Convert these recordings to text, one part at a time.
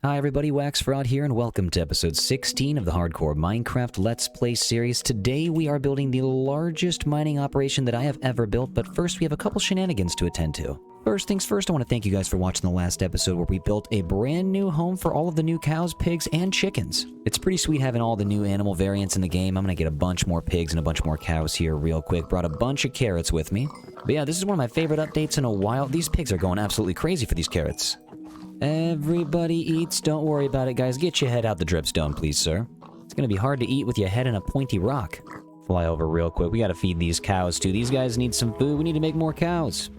Hi everybody, WaxFraud here, and welcome to episode 16 of the Hardcore Minecraft Let's Play series. Today we are building the largest mining operation that I have ever built, but first we have a couple shenanigans to attend to. First things first, I want to thank you guys for watching the last episode where we built a brand new home for all of the new cows, pigs, and chickens. It's pretty sweet having all the new animal variants in the game. I'm going to get a bunch more pigs and a bunch more cows here real quick. Brought a bunch of carrots with me. But yeah, this is one of my favorite updates in a while. These pigs are going absolutely crazy for these carrots. Everybody eats. Don't worry about it, guys. Get your head out the dripstone, please, sir. It's gonna be hard to eat with your head in a pointy rock. Fly over real quick. We gotta feed these cows, too. These guys need some food. We need to make more cows.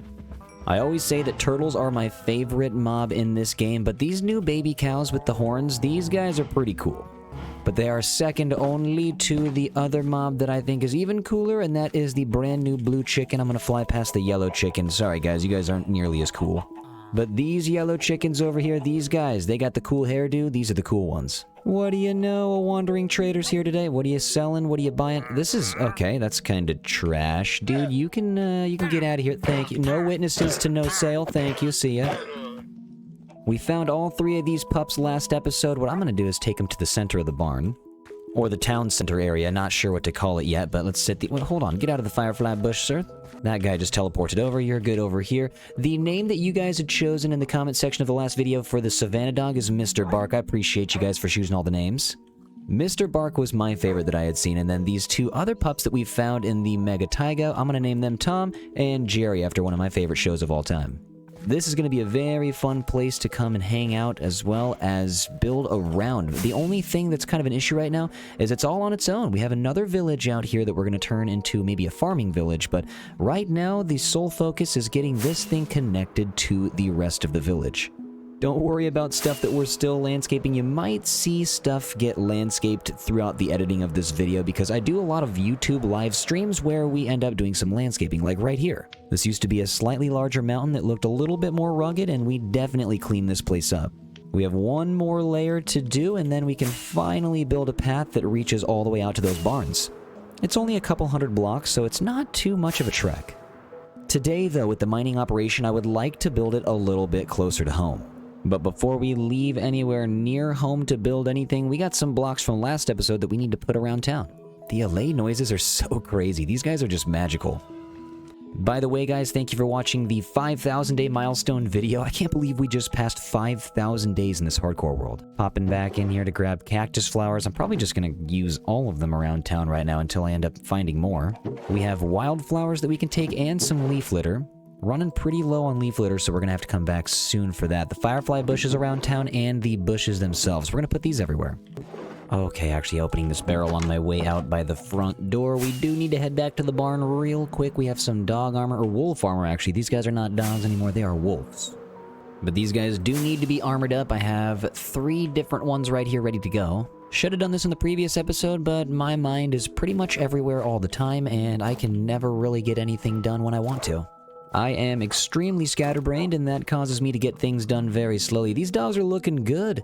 I always say that turtles are my favorite mob in this game, but these new baby cows with the horns, these guys are pretty cool. But they are second only to the other mob that I think is even cooler, and that is the brand new blue chicken. I'm gonna fly past the yellow chicken. Sorry, guys. You guys aren't nearly as cool. But these yellow chickens over here, these guys, they got the cool hairdo. These are the cool ones. What do you know? A wandering trader's here today. What are you selling? What are you buying? This is okay. That's kind of trash, dude. You can get out of here. Thank you. No witnesses to no sale. Thank you. See ya. We found all three of these pups last episode. What I'm gonna do is take them to the center of the barn. Or the town center area, not sure what to call it yet, but let's sit well, hold on, get out of the Firefly bush, sir. That guy just teleported over, you're good over here. The name that you guys had chosen in the comment section of the last video for the Savannah dog is Mr. Bark. I appreciate you guys for choosing all the names. Mr. Bark was my favorite that I had seen, and then these two other pups that we found in the Mega Taiga, I'm gonna name them Tom and Jerry after one of my favorite shows of all time. This is going to be a very fun place to come and hang out as well as build around. The only thing that's kind of an issue right now is it's all on its own. We have another village out here that we're going to turn into maybe a farming village, but right now the sole focus is getting this thing connected to the rest of the village. Don't worry about stuff that we're still landscaping. You might see stuff get landscaped throughout the editing of this video because I do a lot of YouTube live streams where we end up doing some landscaping, like right here. This used to be a slightly larger mountain that looked a little bit more rugged, and we definitely cleaned this place up. We have one more layer to do, and then we can finally build a path that reaches all the way out to those barns. It's only a couple hundred blocks, so it's not too much of a trek. Today, though, with the mining operation, I would like to build it a little bit closer to home. But before we leave anywhere near home to build anything, we got some blocks from last episode that we need to put around town. The LA noises are so crazy. These guys are just magical. By the way, guys, thank you for watching the 5,000 day milestone video. I can't believe we just passed 5,000 days in this hardcore world. Popping back in here to grab cactus flowers. I'm probably just going to use all of them around town right now until I end up finding more. We have wildflowers that we can take and some leaf litter. Running pretty low on leaf litter, so we're gonna have to come back soon for that. The firefly bushes around town and the bushes themselves. We're gonna put these everywhere. Okay, actually opening this barrel on my way out by the front door. We do need to head back to the barn real quick. We have some dog armor, or wolf armor actually. These guys are not dogs anymore, they are wolves. But these guys do need to be armored up. I have 3 different ones right here ready to go. Should have done this in the previous episode, but my mind is pretty much everywhere all the time, and I can never really get anything done when I want to. I am extremely scatterbrained, and that causes me to get things done very slowly. These dogs are looking good.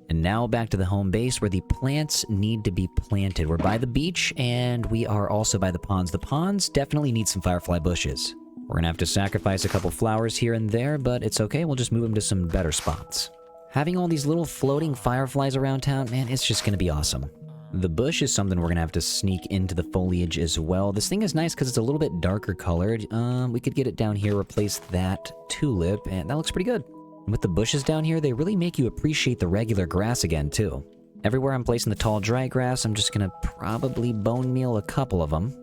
And now back to the home base where the plants need to be planted. We're by the beach, and we are also by the ponds. The ponds definitely need some firefly bushes. We're gonna have to sacrifice a couple flowers here and there, but it's okay. We'll just move them to some better spots. Having all these little floating fireflies around town, man, it's just gonna be awesome. The bush is something we're gonna have to sneak into the foliage as well. This thing is nice because it's a little bit darker colored. We could get it down here, replace that tulip, and that looks pretty good. And with the bushes down here, they really make you appreciate the regular grass again, too. Everywhere I'm placing the tall, dry grass, I'm just gonna probably bone meal a couple of them.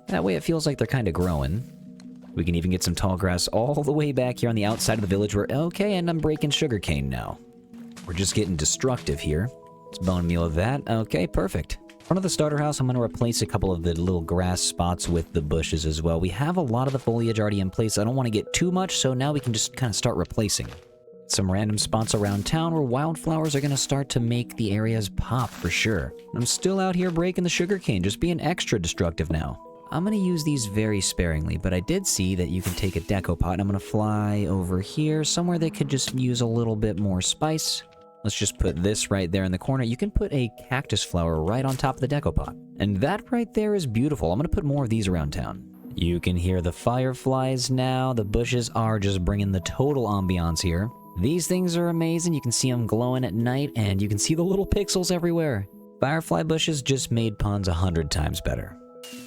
That way it feels like they're kind of growing. We can even get some tall grass all the way back here on the outside of the village where, okay, and I'm breaking sugarcane now. We're just getting destructive here. Let's bone meal of that. Okay, perfect. In front of the starter house, I'm going to replace a couple of the little grass spots with the bushes as well. We have a lot of the foliage already in place. I don't want to get too much, so now we can just kind of start replacing. Some random spots around town where wildflowers are going to start to make the areas pop for sure. I'm still out here breaking the sugarcane, just being extra destructive now. I'm going to use these very sparingly, but I did see that you can take a deco pot, and I'm going to fly over here, somewhere that could just use a little bit more spice. Let's just put this right there in the corner. You can put a cactus flower right on top of the deco pot. And that right there is beautiful. I'm going to put more of these around town. You can hear the fireflies now. The bushes are just bringing the total ambiance here. These things are amazing. You can see them glowing at night, and you can see the little pixels everywhere. Firefly bushes just made ponds 100 times better.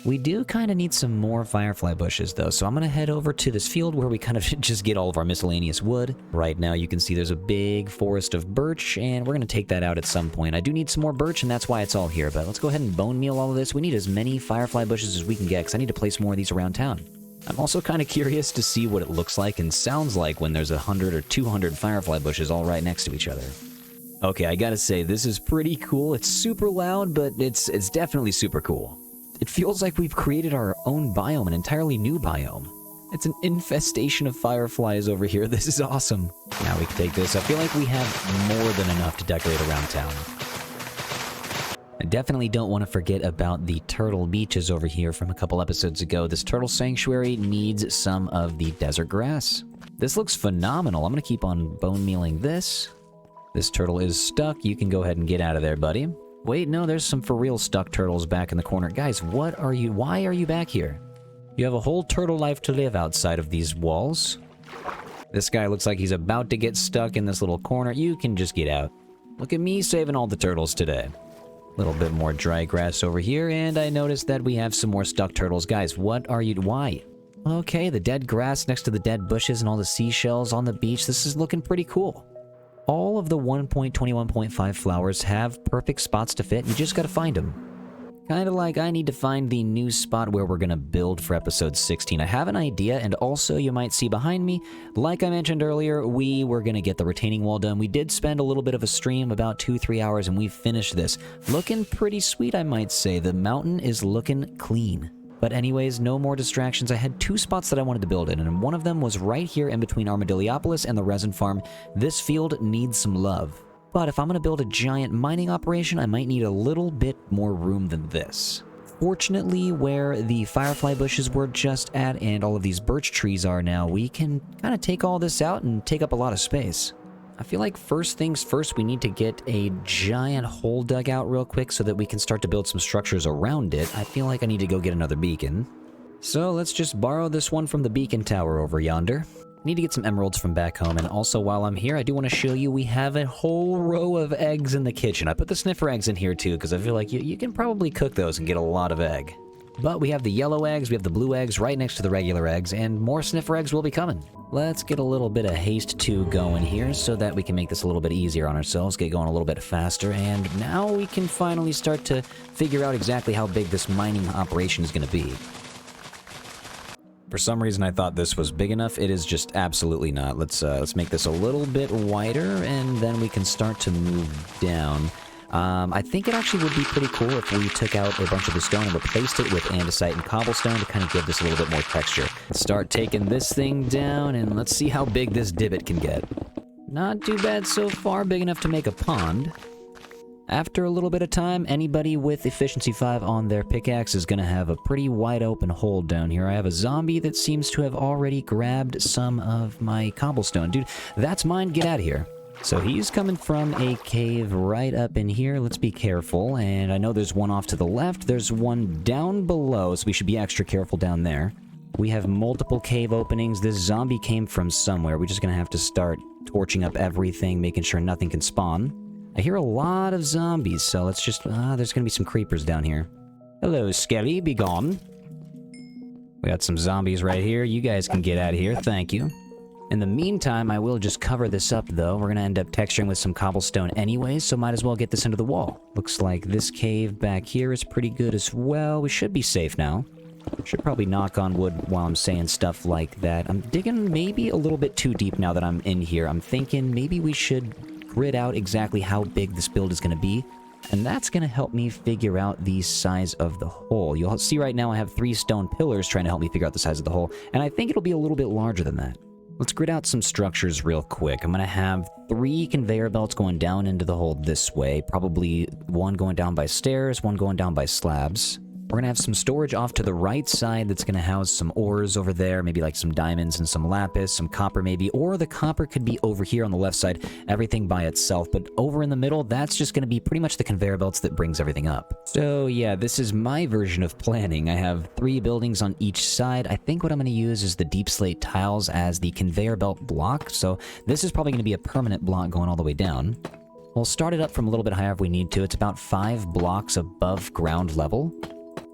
We do kind of need some more firefly bushes though, so I'm going to head over to this field where we kind of just get all of our miscellaneous wood. Right now you can see there's a big forest of birch, and we're going to take that out at some point. I do need some more birch, and that's why it's all here, but let's go ahead and bone meal all of this. We need as many firefly bushes as we can get, because I need to place more of these around town. I'm also kind of curious to see what it looks like and sounds like when there's 100 or 200 firefly bushes all right next to each other. Okay, I gotta say, this is pretty cool. It's super loud, but it's definitely super cool. It feels like we've created our own biome, an entirely new biome. It's an infestation of fireflies over here. This is awesome. Now we can take this. I feel like we have more than enough to decorate around town. I definitely don't want to forget about the turtle beaches over here from a couple episodes ago. This turtle sanctuary needs some of the desert grass. This looks phenomenal. I'm going to keep on bone mealing this. This turtle is stuck. You can go ahead and get out of there, buddy. Wait, no, there's some for real stuck turtles back in the corner. Guys, why are you back here? You have a whole turtle life to live outside of these walls. This guy looks like he's about to get stuck in this little corner. You can just get out. Look at me saving all the turtles today. A little bit more dry grass over here, and I noticed that we have some more stuck turtles. Guys, why? Okay, the dead grass next to the dead bushes and all the seashells on the beach. This is looking pretty cool. All of the 1.21.5 flowers have perfect spots to fit. You just gotta find them. Kind of like I need to find the new spot where we're gonna build for episode 16. I have an idea, and also you might see behind me, like I mentioned earlier, we were gonna get the retaining wall done. We did spend a little bit of a stream, about 2-3 hours, and we finished this. Looking pretty sweet, I might say. The mountain is looking clean. But anyways, no more distractions. I had 2 spots that I wanted to build in, and one of them was right here in between Armadilliopolis and the resin farm. This field needs some love. But if I'm going to build a giant mining operation, I might need a little bit more room than this. Fortunately, where the firefly bushes were just at and all of these birch trees are now, we can kind of take all this out and take up a lot of space. I feel like first things first, we need to get a giant hole dug out real quick so that we can start to build some structures around it. I feel like I need to go get another beacon. So let's just borrow this one from the beacon tower over yonder. I need to get some emeralds from back home, and also while I'm here, I do want to show you we have a whole row of eggs in the kitchen. I put the sniffer eggs in here too, because I feel like you can probably cook those and get a lot of egg. But we have the yellow eggs, we have the blue eggs right next to the regular eggs, and more sniffer eggs will be coming. Let's get a little bit of haste 2 going here so that we can make this a little bit easier on ourselves, get going a little bit faster, and now we can finally start to figure out exactly how big this mining operation is going to be. For some reason I thought this was big enough. It is just absolutely not. Let's make this a little bit wider, and then we can start to move down. I think it actually would be pretty cool if we took out a bunch of the stone and replaced it with andesite and cobblestone to kind of give this a little bit more texture. Let's start taking this thing down, and let's see how big this divot can get. Not too bad so far, big enough to make a pond. After a little bit of time, anybody with efficiency 5 on their pickaxe is going to have a pretty wide open hole down here. I have a zombie that seems to have already grabbed some of my cobblestone. Dude, that's mine. Get out of here. So he's coming from a cave right up in here. Let's be careful. And I know there's one off to the left. There's one down below, so we should be extra careful down there. We have multiple cave openings. This zombie came from somewhere. We're just going to have to start torching up everything, making sure nothing can spawn. I hear a lot of zombies, so let's just... there's going to be some creepers down here. Hello, Skelly. Be gone. We got some zombies right here. You guys can get out of here. Thank you. In the meantime, I will just cover this up, though. We're going to end up texturing with some cobblestone anyways, so might as well get this into the wall. Looks like this cave back here is pretty good as well. We should be safe now. Should probably knock on wood while I'm saying stuff like that. I'm digging maybe a little bit too deep now that I'm in here. I'm thinking maybe we should grid out exactly how big this build is going to be, and that's going to help me figure out the size of the hole. You'll see right now I have 3 stone pillars trying to help me figure out the size of the hole, and I think it'll be a little bit larger than that. Let's grid out some structures real quick. I'm going to have 3 conveyor belts going down into the hole this way. Probably one going down by stairs, one going down by slabs. We're going to have some storage off to the right side that's going to house some ores over there, maybe like some diamonds and some lapis, some copper maybe, or the copper could be over here on the left side, everything by itself. But over in the middle, that's just going to be pretty much the conveyor belts that brings everything up. So yeah, this is my version of planning. I have 3 buildings on each side. I think what I'm going to use is the deep slate tiles as the conveyor belt block. So this is probably going to be a permanent block going all the way down. We'll start it up from a little bit higher if we need to. It's about 5 blocks above ground level.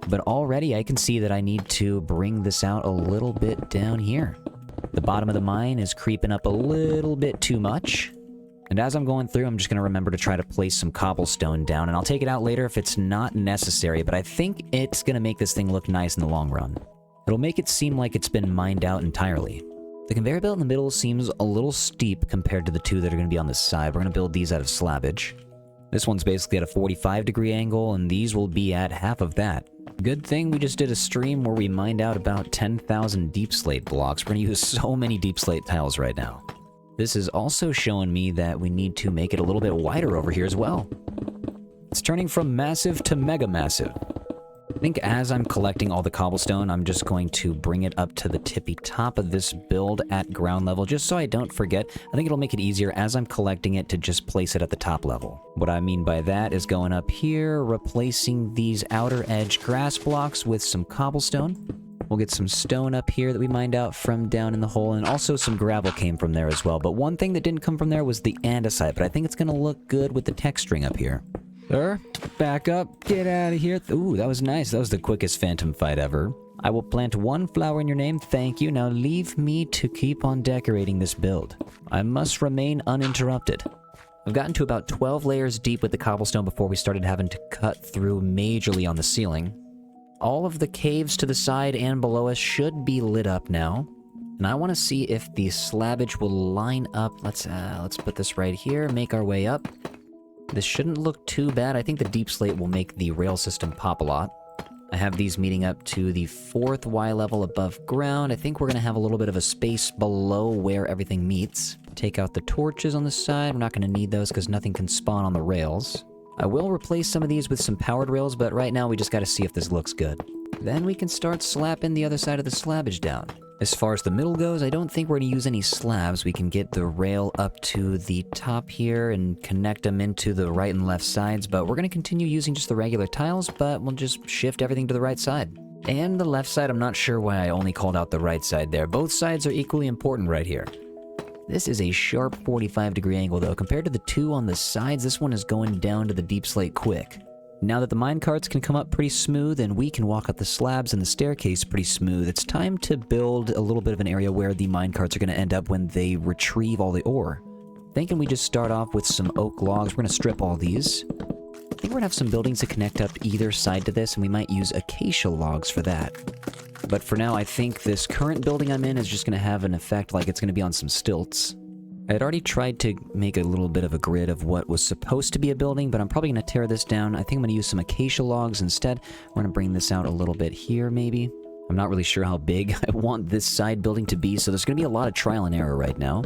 But already I can see that I need to bring this out a little bit down here. The bottom of the mine is creeping up a little bit too much. And as I'm going through, I'm just going to remember to try to place some cobblestone down. And I'll take it out later if it's not necessary. But I think it's going to make this thing look nice in the long run. It'll make it seem like it's been mined out entirely. The conveyor belt in the middle seems a little steep compared to the 2 that are going to be on this side. We're going to build these out of slabbage. This one's basically at a 45-degree angle, and these will be at half of that. Good thing we just did a stream where we mined out about 10,000 deep slate blocks. We're going to use so many deep slate tiles right now. This is also showing me that we need to make it a little bit wider over here as well. It's turning from massive to mega massive. I think as I'm collecting all the cobblestone, I'm just going to bring it up to the tippy top of this build at ground level, just so I don't forget. I think it'll make it easier as I'm collecting it to just place it at the top level. What I mean by that is going up here, replacing these outer edge grass blocks with some cobblestone. We'll get some stone up here that we mined out from down in the hole, and also some gravel came from there as well. But one thing that didn't come from there was the andesite, but I think it's going to look good with the texturing up here. Sir, back up, get out of here. Ooh, that was nice. That was the quickest phantom fight ever. I will plant 1 flower in your name, thank you. Now leave me to keep on decorating this build. I must remain uninterrupted. I've gotten to about 12 layers deep with the cobblestone before we started having to cut through majorly on the ceiling. All of the caves to the side and below us should be lit up now. And I want to see if the slabbage will line up. Let's put this right here, make our way up. This shouldn't look too bad. I think the deep slate will make the rail system pop a lot. I have these meeting up to the 4th Y level above ground. I think we're going to have a little bit of a space below where everything meets. Take out the torches on the side. We're not going to need those because nothing can spawn on the rails. I will replace some of these with some powered rails, but right now we just got to see if this looks good. Then we can start slapping the other side of the slabbage down. As far as the middle goes, I don't think we're going to use any slabs. We can get the rail up to the top here and connect them into the right and left sides, but we're going to continue using just the regular tiles, but we'll just shift everything to the right side. And the left side, I'm not sure why I only called out the right side there. Both sides are equally important right here. This is a sharp 45-degree angle, though. Compared to the 2 on the sides, this one is going down to the deep slate quick. Now that the minecarts can come up pretty smooth and we can walk up the slabs and the staircase pretty smooth, it's time to build a little bit of an area where the minecarts are going to end up when they retrieve all the ore. Thinking we just start off with some oak logs. We're going to strip all these. I think we're going to have some buildings that connect up either side to this, and we might use acacia logs for that. But for now, I think this current building I'm in is just going to have an effect like it's going to be on some stilts. I had already tried to make a little bit of a grid of what was supposed to be a building, but I'm probably going to tear this down. I think I'm going to use some acacia logs instead. We're going to bring this out a little bit here, maybe. I'm not really sure how big I want this side building to be, so there's going to be a lot of trial and error right now.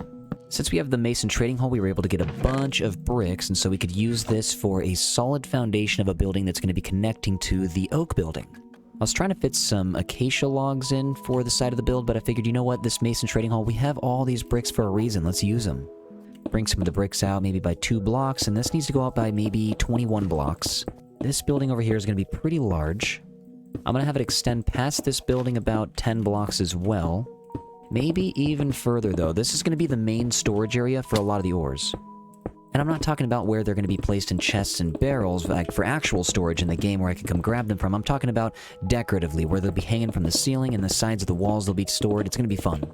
Since we have the mason trading hall, we were able to get a bunch of bricks, and so we could use this for a solid foundation of a building that's going to be connecting to the oak building. I was trying to fit some acacia logs in for the side of the build, but I figured, you know what, this mason trading hall, we have all these bricks for a reason. Let's use them. Bring some of the bricks out maybe by 2 blocks, and this needs to go out by maybe 21 blocks. This building over here is going to be pretty large. I'm going to have it extend past this building about 10 blocks as well. Maybe even further, though. This is going to be the main storage area for a lot of the ores. And I'm not talking about where they're going to be placed in chests and barrels, like for actual storage in the game where I can come grab them from. I'm talking about decoratively, where they'll be hanging from the ceiling and the sides of the walls they'll be stored. It's going to be fun.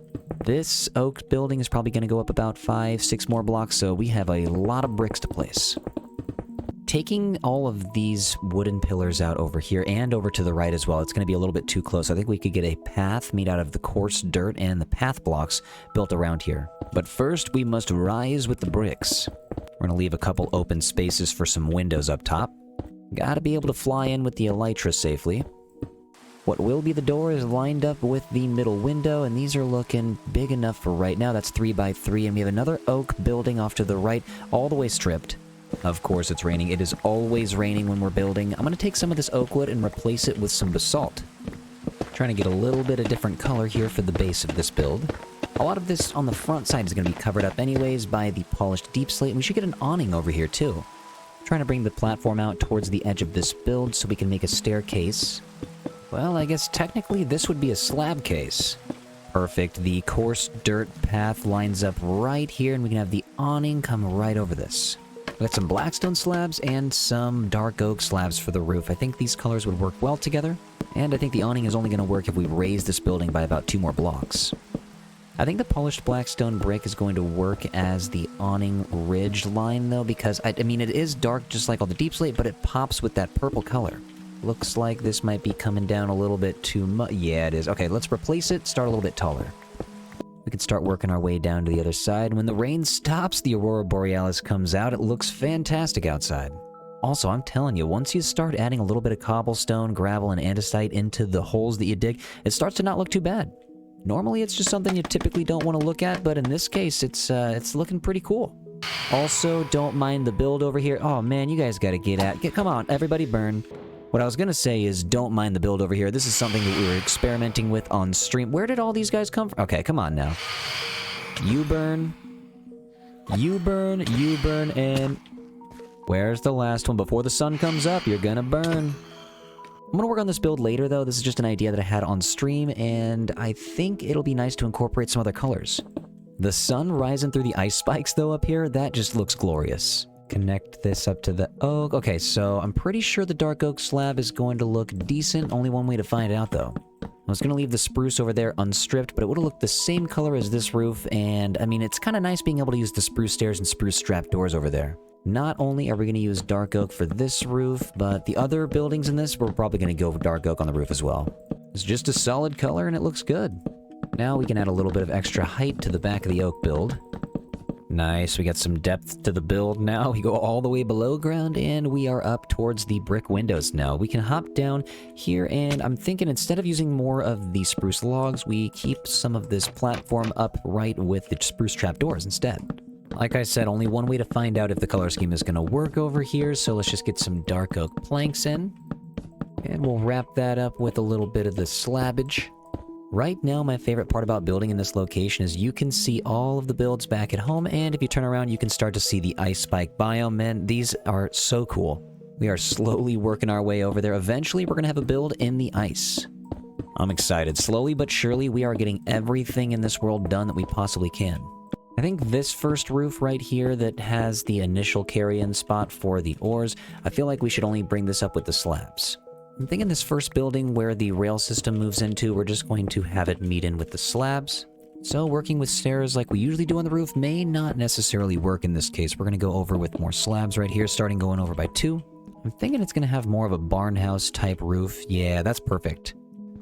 This oak building is probably going to go up about 5-6 more blocks, so we have a lot of bricks to place. Taking all of these wooden pillars out over here and over to the right as well, it's going to be a little bit too close. I think we could get a path made out of the coarse dirt and the path blocks built around here. But first, we must rise with the bricks. We're going to leave a couple open spaces for some windows up top. Gotta be able to fly in with the elytra safely. What will be the door is lined up with the middle window, and these are looking big enough for right now. That's 3 by 3, and we have another oak building off to the right, all the way stripped. Of course it's raining. It is always raining when we're building. I'm going to take some of this oak wood and replace it with some basalt. Trying to get a little bit of different color here for the base of this build. A lot of this on the front side is going to be covered up anyways by the polished deep slate. And we should get an awning over here too. Trying to bring the platform out towards the edge of this build so we can make a staircase. Well, I guess technically this would be a slab case. Perfect. The coarse dirt path lines up right here, and we can have the awning come right over this. We got some blackstone slabs and some dark oak slabs for the roof. I think these colors would work well together, and I think the awning is only going to work if we raise this building by about 2 more blocks. I think the polished blackstone brick is going to work as the awning ridge line, though, because, I mean, it is dark just like all the deep slate, but it pops with that purple color. Looks like this might be coming down a little bit too much. Yeah, it is. Okay, let's replace it, start a little bit taller. We can start working our way down to the other side. When the rain stops, the Aurora Borealis comes out. It looks fantastic outside. Also, I'm telling you, once you start adding a little bit of cobblestone, gravel, and andesite into the holes that you dig, it starts to not look too bad. Normally, it's just something you typically don't want to look at, but in this case, it's looking pretty cool. Also, don't mind the build over here. Oh man, you guys gotta come on, everybody burn. What I was gonna say is don't mind the build over here. This is something that we were experimenting with on stream. Where did all these guys come from? Okay, come on now. You burn. You burn, you burn, and... Where's the last one? Before the sun comes up, you're gonna burn. I'm gonna work on this build later, though. This is just an idea that I had on stream, and I think it'll be nice to incorporate some other colors. The sun rising through the ice spikes, though, up here, that just looks glorious. Connect this up to the oak. Okay, so I'm pretty sure the dark oak slab is going to look decent. Only one way to find out, though. I was gonna leave the spruce over there unstripped, but it would have looked the same color as this roof, and, I mean, it's kind of nice being able to use the spruce stairs and spruce strap doors over there. Not only are we going to use dark oak for this roof, but the other buildings in this, we're probably going to go with dark oak on the roof as well. It's just a solid color and it looks good. Now we can add a little bit of extra height to the back of the oak build. Nice, we got some depth to the build now. We go all the way below ground and we are up towards the brick windows now. We can hop down here and I'm thinking instead of using more of the spruce logs, we keep some of this platform up right with the spruce trapdoors instead. Like I said, only one way to find out if the color scheme is going to work over here, so let's just get some dark oak planks in. And we'll wrap that up with a little bit of the slabbage. Right now, my favorite part about building in this location is you can see all of the builds back at home, and if you turn around, you can start to see the ice spike biome. Man, these are so cool. We are slowly working our way over there. Eventually, we're going to have a build in the ice. I'm excited. Slowly but surely, we are getting everything in this world done that we possibly can. I think this first roof right here that has the initial carry-in spot for the ores, I feel like we should only bring this up with the slabs. I'm thinking this first building where the rail system moves into, we're just going to have it meet in with the slabs. So working with stairs like we usually do on the roof may not necessarily work in this case. We're going to go over with more slabs right here, starting going over by 2. I'm thinking it's going to have more of a barn house type roof. Yeah, that's perfect.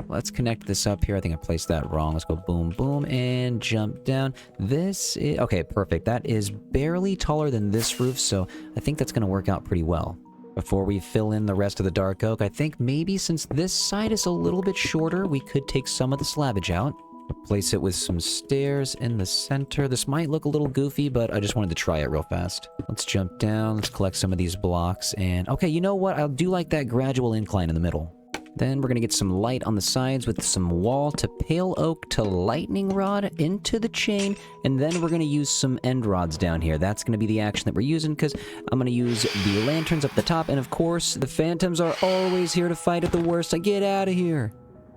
Let's connect this up here. I think I placed that wrong. Let's go boom, boom, and jump down. This is... Okay, perfect. That is barely taller than this roof, so I think that's going to work out pretty well. Before we fill in the rest of the dark oak, I think maybe since this side is a little bit shorter, we could take some of the slabbage out. Replace it with some stairs in the center. This might look a little goofy, but I just wanted to try it real fast. Let's jump down. Let's collect some of these blocks, and... Okay, you know what? I do like that gradual incline in the middle. Then we're going to get some light on the sides with some wall to pale oak to lightning rod into the chain. And then we're going to use some end rods down here. That's going to be the action that we're using because I'm going to use the lanterns up the top. And of course, the phantoms are always here to fight at the worst. So get out of here.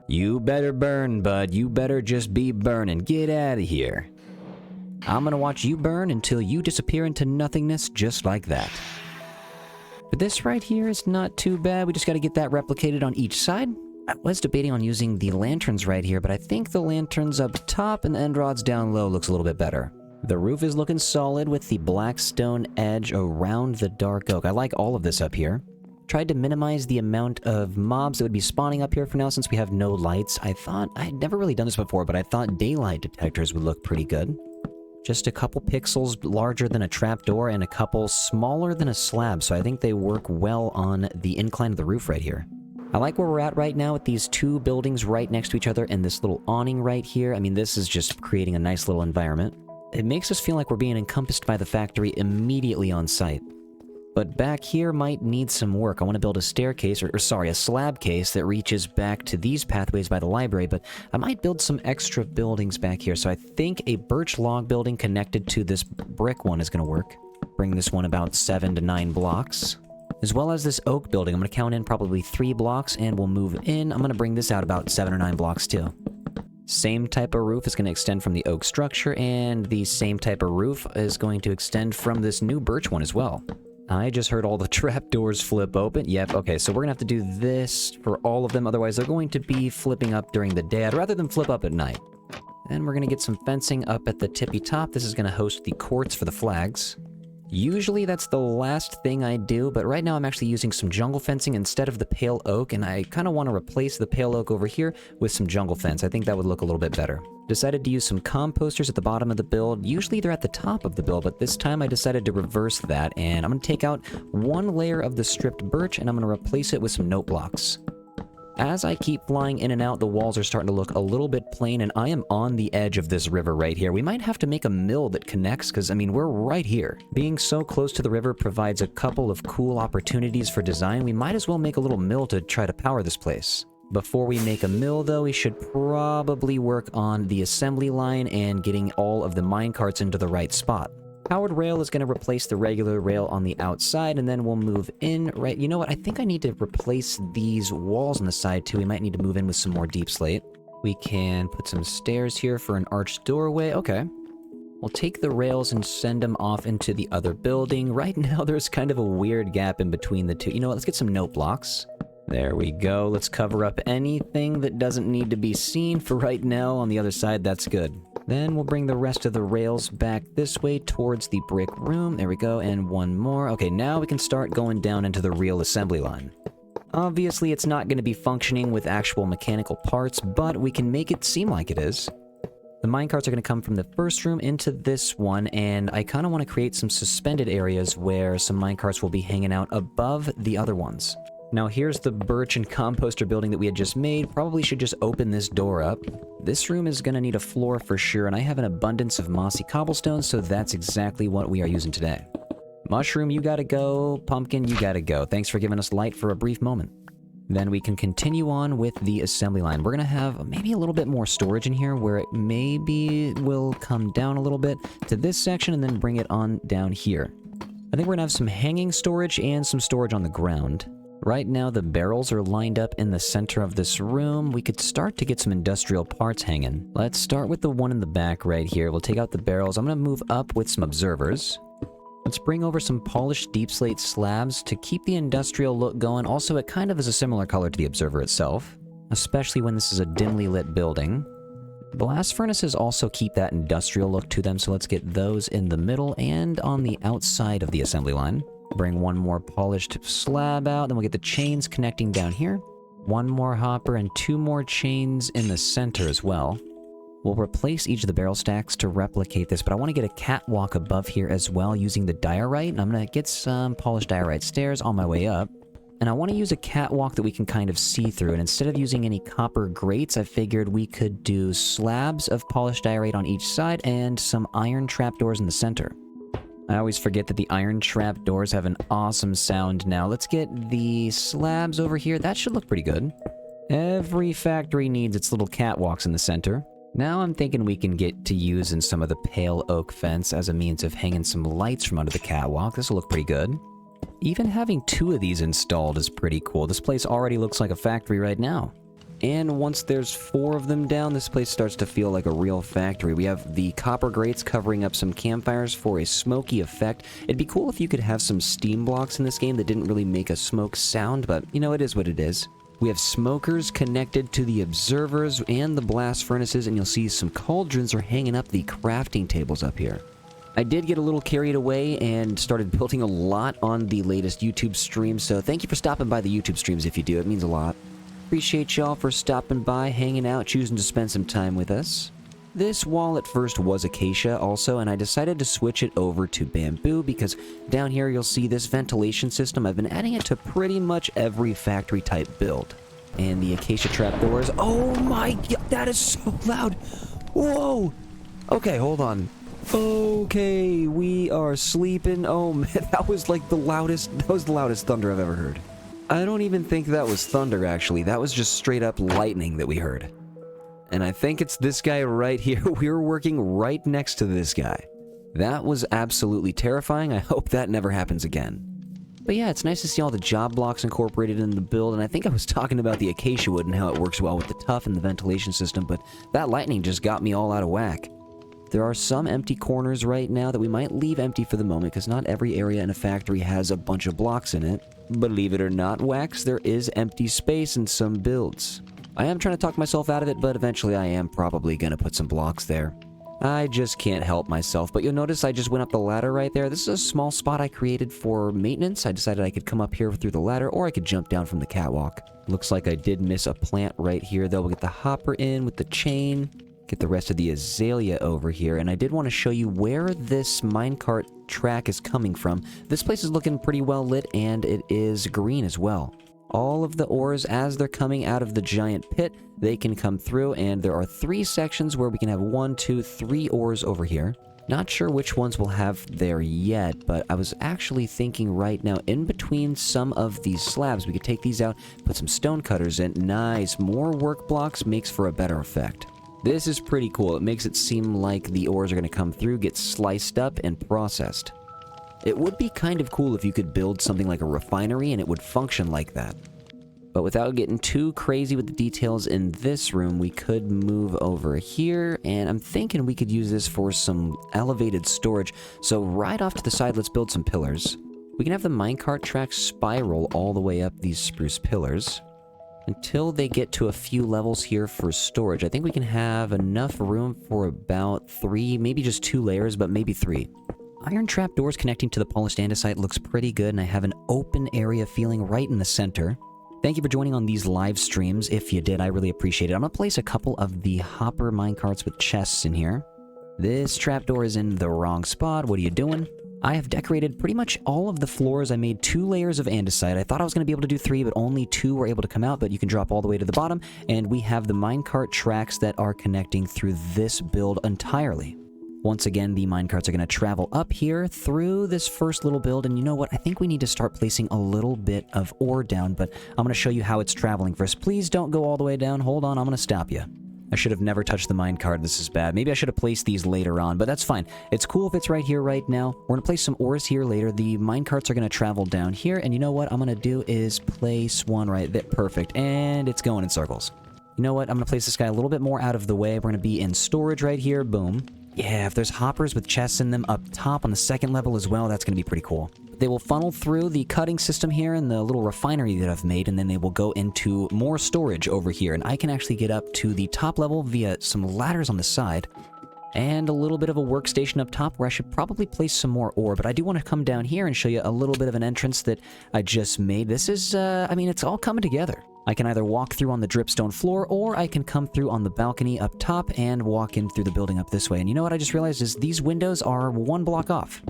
You better burn, bud. You better just be burning. Get out of here. I'm going to watch you burn until you disappear into nothingness just like that. But this right here is not too bad. We just got to get that replicated on each side. I was debating on using the lanterns right here, but I think the lanterns up top and the end rods down low looks a little bit better. The roof is looking solid with the black stone edge around the dark oak. I like all of this up here. Tried to minimize the amount of mobs that would be spawning up here for now since we have no lights. I had never really done this before, but I thought daylight detectors would look pretty good. Just a couple pixels larger than a trapdoor and a couple smaller than a slab, so I think they work well on the incline of the roof right here. I like where we're at right now with these 2 buildings right next to each other and this little awning right here. I mean, this is just creating a nice little environment. It makes us feel like we're being encompassed by the factory immediately on site. But back here might need some work. I want to build a staircase, or sorry, a slab case that reaches back to these pathways by the library, but I might build some extra buildings back here. So I think a birch log building connected to this brick one is going to work. Bring this one about 7 to 9 blocks. As well as this oak building, I'm going to count in probably 3 blocks, and we'll move in. I'm going to bring this out about 7 or 9 blocks too. Same type of roof is going to extend from the oak structure, and the same type of roof is going to extend from this new birch one as well. I just heard all the trapdoors flip open. Yep, okay, so we're going to have to do this for all of them, otherwise they're going to be flipping up during the day. I'd rather them flip up at night. Then we're going to get some fencing up at the tippy top. This is going to host the courts for the flags. Usually that's the last thing I do, but right now I'm actually using some jungle fencing instead of the pale oak, and I kind of want to replace the pale oak over here with some jungle fence. I think that would look a little bit better. Decided to use some composters at the bottom of the build. Usually they're at the top of the build, but this time I decided to reverse that, and I'm going to take out one layer of the stripped birch, and I'm going to replace it with some note blocks. As I keep flying in and out, the walls are starting to look a little bit plain, and I am on the edge of this river right here. We might have to make a mill that connects, because, I mean, we're right here. Being so close to the river provides a couple of cool opportunities for design. We might as well make a little mill to try to power this place. Before we make a mill, though, we should probably work on the assembly line and getting all of the minecarts into the right spot. Powered rail is going to replace the regular rail on the outside, and then we'll move in, right? You know what? I think I need to replace these walls on the side, too. We might need to move in with some more deep slate. We can put some stairs here for an arched doorway. Okay. We'll take the rails and send them off into the other building. Right now, there's kind of a weird gap in between the two. You know what? Let's get some note blocks. There we go. Let's cover up anything that doesn't need to be seen for right now. On the other side, that's good. Then we'll bring the rest of the rails back this way towards the brick room. There we go, and one more. Okay, now we can start going down into the real assembly line. Obviously, it's not going to be functioning with actual mechanical parts, but we can make it seem like it is. The minecarts are going to come from the first room into this one, and I kind of want to create some suspended areas where some minecarts will be hanging out above the other ones. Now here's the birch and composter building that we had just made. Probably should just open this door up. This room is going to need a floor for sure, and I have an abundance of mossy cobblestone, so that's exactly what we are using today. Mushroom, you gotta go. Pumpkin, you gotta go. Thanks for giving us light for a brief moment. Then we can continue on with the assembly line. We're going to have maybe a little bit more storage in here where it maybe will come down a little bit to this section and then bring it on down here. I think we're going to have some hanging storage and some storage on the ground. Right now, the barrels are lined up in the center of this room. We could start to get some industrial parts hanging. Let's start with the one in the back right here. We'll take out the barrels. I'm going to move up with some observers. Let's bring over some polished deep slate slabs to keep the industrial look going. Also, it kind of is a similar color to the observer itself, especially when this is a dimly lit building. Blast furnaces also keep that industrial look to them, so let's get those in the middle and on the outside of the assembly line. Bring one more polished slab out, then we'll get the chains connecting down here. One more hopper and two more chains in the center as well. We'll replace each of the barrel stacks to replicate this, but I want to get a catwalk above here as well using the diorite, and I'm going to get some polished diorite stairs on my way up. And I want to use a catwalk that we can kind of see through, and instead of using any copper grates, I figured we could do slabs of polished diorite on each side and some iron trapdoors in the center. I always forget that the iron trap doors have an awesome sound now. Let's get the slabs over here. That should look pretty good. Every factory needs its little catwalks in the center. Now I'm thinking we can get to using some of the pale oak fence as a means of hanging some lights from under the catwalk. This will look pretty good. Even having two of these installed is pretty cool. This place already looks like a factory right now. And once there's 4 of them down, this place starts to feel like a real factory. We have the copper grates covering up some campfires for a smoky effect. It'd be cool if you could have some steam blocks in this game that didn't really make a smoke sound, but you know, it is what it is. We have smokers connected to the observers and the blast furnaces, and you'll see some cauldrons are hanging up the crafting tables up here. I did get a little carried away and started building a lot on the latest YouTube stream, so thank you for stopping by the YouTube streams if you do. It means a lot. Appreciate y'all for stopping by, hanging out, choosing to spend some time with us. This wall at first was acacia also, and I decided to switch it over to bamboo because down here you'll see this ventilation system. I've been adding it to pretty much every factory type build. And the acacia trapdoors. Oh my god, that is so loud. Whoa. Okay, hold on. Okay, we are sleeping. Oh man, that was like the loudest thunder I've ever heard. I don't even think that was thunder, actually. That was just straight up lightning that we heard. And I think it's this guy right here. We were working right next to this guy. That was absolutely terrifying. I hope that never happens again. But yeah, it's nice to see all the job blocks incorporated in the build, and I think I was talking about the acacia wood and how it works well with the tuff and the ventilation system, but that lightning just got me all out of whack. There are some empty corners right now that we might leave empty for the moment, because not every area in a factory has a bunch of blocks in it. Believe it or not, Wax, there is empty space in some builds. I am trying to talk myself out of it, but eventually I am probably going to put some blocks there. I just can't help myself, but you'll notice I just went up the ladder right there. This is a small spot I created for maintenance. I decided I could come up here through the ladder, or I could jump down from the catwalk. Looks like I did miss a plant right here, though. We'll get the hopper in with the chain, get the rest of the azalea over here, and I did want to show you where this minecart track is coming from. This place is looking pretty well lit, and it is green as well. All of the ores, as they're coming out of the giant pit, they can come through, and there are 3 sections where we can have 1, 2, 3 ores over here. Not sure which ones we'll have there yet, but I was actually thinking right now, in between some of these slabs, we could take these out, put some stone cutters in. Nice. More work blocks makes for a better effect. This is pretty cool. It makes it seem like the ores are going to come through, get sliced up, and processed. It would be kind of cool if you could build something like a refinery and it would function like that. But without getting too crazy with the details in this room, we could move over here, and I'm thinking we could use this for some elevated storage. So right off to the side, let's build some pillars. We can have the minecart track spiral all the way up these spruce pillars until they get to a few levels here for storage. I think we can have enough room for about 3, maybe just 2 layers, but maybe 3. Iron trapdoors connecting to the polished andesite looks pretty good, and I have an open area feeling right in the center. Thank you for joining on these live streams. If you did, I really appreciate it. I'm going to place a couple of the hopper minecarts with chests in here. This trapdoor is in the wrong spot. What are you doing? I have decorated pretty much all of the floors. I made 2 layers of andesite. I thought I was going to be able to do 3, but only 2 were able to come out, but you can drop all the way to the bottom, and we have the minecart tracks that are connecting through this build entirely. Once again, the minecarts are going to travel up here through this first little build, and you know what? I think we need to start placing a little bit of ore down, but I'm going to show you how it's traveling first. Please don't go all the way down. Hold on, I'm going to stop you. I should have never touched the minecart. This is bad. Maybe I should have placed these later on, but that's fine. It's cool if it's right here right now. We're going to place some ores here later. The minecarts are going to travel down here, and you know what I'm going to do is place one right there. Perfect, and it's going in circles. You know what? I'm going to place this guy a little bit more out of the way. We're going to be in storage right here. Boom. Yeah, if there's hoppers with chests in them up top on the 2nd level as well, that's going to be pretty cool. They will funnel through the cutting system here and the little refinery that I've made, and then they will go into more storage over here. And I can actually get up to the top level via some ladders on the side and a little bit of a workstation up top where I should probably place some more ore. But I do want to come down here and show you a little bit of an entrance that I just made. This is, I mean, it's all coming together. I can either walk through on the dripstone floor, or I can come through on the balcony up top and walk in through the building up this way. And you know what I just realized is these windows are 1 block off.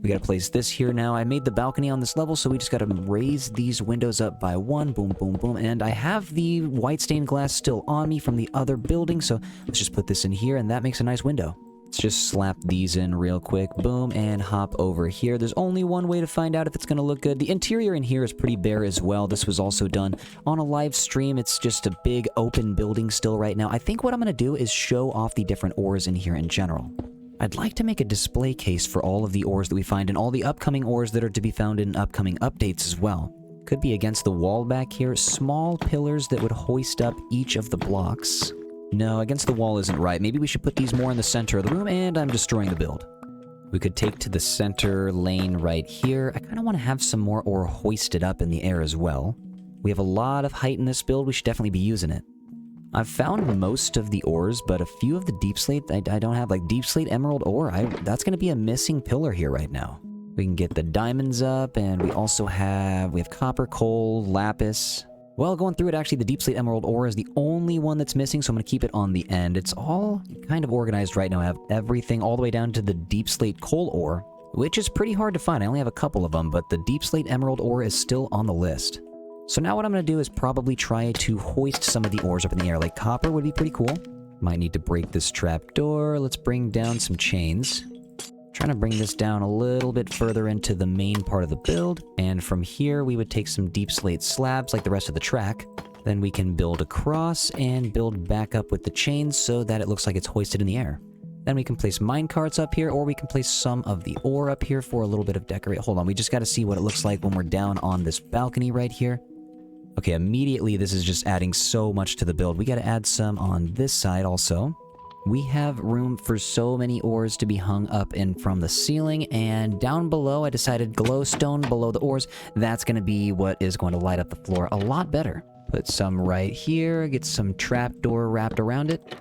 We gotta place this here now. I made the balcony on this level, so we just gotta raise these windows up by 1. Boom, boom, boom. And I have the white stained glass still on me from the other building, so let's just put this in here, and that makes a nice window. Let's just slap these in real quick. Boom, and hop over here. There's only one way to find out if it's gonna look good. The interior in here is pretty bare as well. This was also done on a live stream. It's just a big open building still right now. I think what I'm gonna do is show off the different ores in here in general. I'd like to make a display case for all of the ores that we find and all the upcoming ores that are to be found in upcoming updates as well. Could be against the wall back here. Small pillars that would hoist up each of the blocks. No, against the wall isn't right. Maybe we should put these more in the center of the room, and I'm destroying the build. We could take to the center lane right here. I kind of want to have some more ore hoisted up in the air as well. We have a lot of height in this build. We should definitely be using it. I've found most of the ores, but a few of the deep slate I don't have, like deep slate emerald ore. That's going to be a missing pillar here right now. We can get the diamonds up, and we have copper, coal, lapis. Well, going through it, actually, the deep slate emerald ore is the only one that's missing, so I'm going to keep it on the end. It's all kind of organized right now. I have everything all the way down to the deep slate coal ore, which is pretty hard to find. I only have a couple of them, but the deep slate emerald ore is still on the list. So now what I'm going to do is probably try to hoist some of the ores up in the air. Like copper would be pretty cool. Might need to break this trap door. Let's bring down some chains. Trying to bring this down a little bit further into the main part of the build. And from here, we would take some deep slate slabs like the rest of the track. Then we can build across and build back up with the chains so that it looks like it's hoisted in the air. Then we can place minecarts up here, or we can place some of the ore up here for a little bit of decorate. Hold on, we just got to see what it looks like when we're down on this balcony right here. Okay, immediately this is just adding so much to the build. We got to add some on this side also. We have room for so many ores to be hung up in from the ceiling, and down below I decided glowstone below the ores. That's going to be what is going to light up the floor a lot better. Put some right here, get some trapdoor wrapped around it.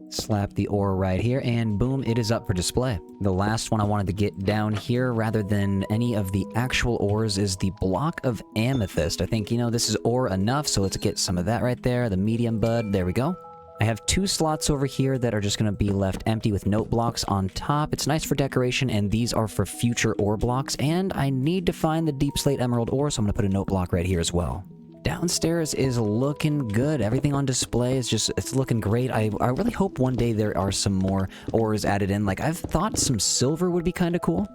Slap the ore right here, and boom, it is up for display. The last one I wanted to get down here, rather than any of the actual ores, is the block of amethyst. I think, you know, this is ore enough, so let's get some of that right there. The medium bud, there we go. I have 2 slots over here that are just going to be left empty with note blocks on top. It's nice for decoration, and these are for future ore blocks, and I need to find the deep slate emerald ore, so I'm going to put a note block right here as well. Downstairs is looking good. Everything on display is just, it's looking great. I really hope one day there are some more ores added in. Like, I've thought some silver would be kind of cool.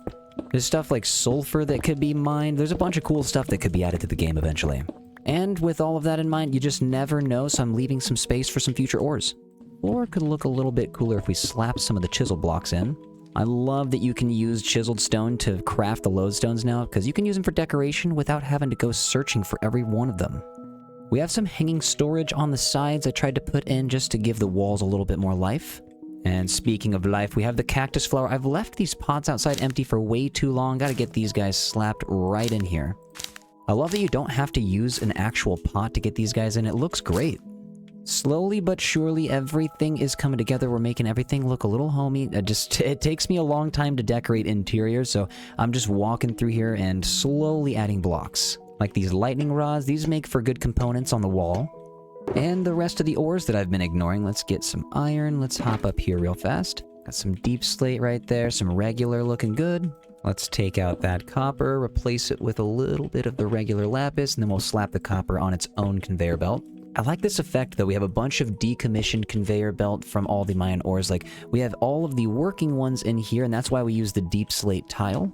There's stuff like sulfur that could be mined. There's a bunch of cool stuff that could be added to the game eventually. And with all of that in mind, you just never know, so I'm leaving some space for some future ores. Or it could look a little bit cooler if we slap some of the chisel blocks in. I love that you can use chiseled stone to craft the lodestones now, because you can use them for decoration without having to go searching for every one of them. We have some hanging storage on the sides I tried to put in just to give the walls a little bit more life. And speaking of life, we have the cactus flower. I've left these pots outside empty for way too long. Gotta get these guys slapped right in here. I love that you don't have to use an actual pot to get these guys in. It looks great. Slowly but surely, everything is coming together. We're making everything look a little homey. It takes me a long time to decorate interiors, so I'm just walking through here and slowly adding blocks. Like these lightning rods, these make for good components on the wall. And the rest of the ores that I've been ignoring. Let's get some iron. Let's hop up here real fast. Got some deep slate right there, some regular looking good. Let's take out that copper, replace it with a little bit of the regular lapis, and then we'll slap the copper on its own conveyor belt. I like this effect, though. We have a bunch of decommissioned conveyor belt from all the Mayan ores. Like, we have all of the working ones in here, and that's why we use the deep slate tile.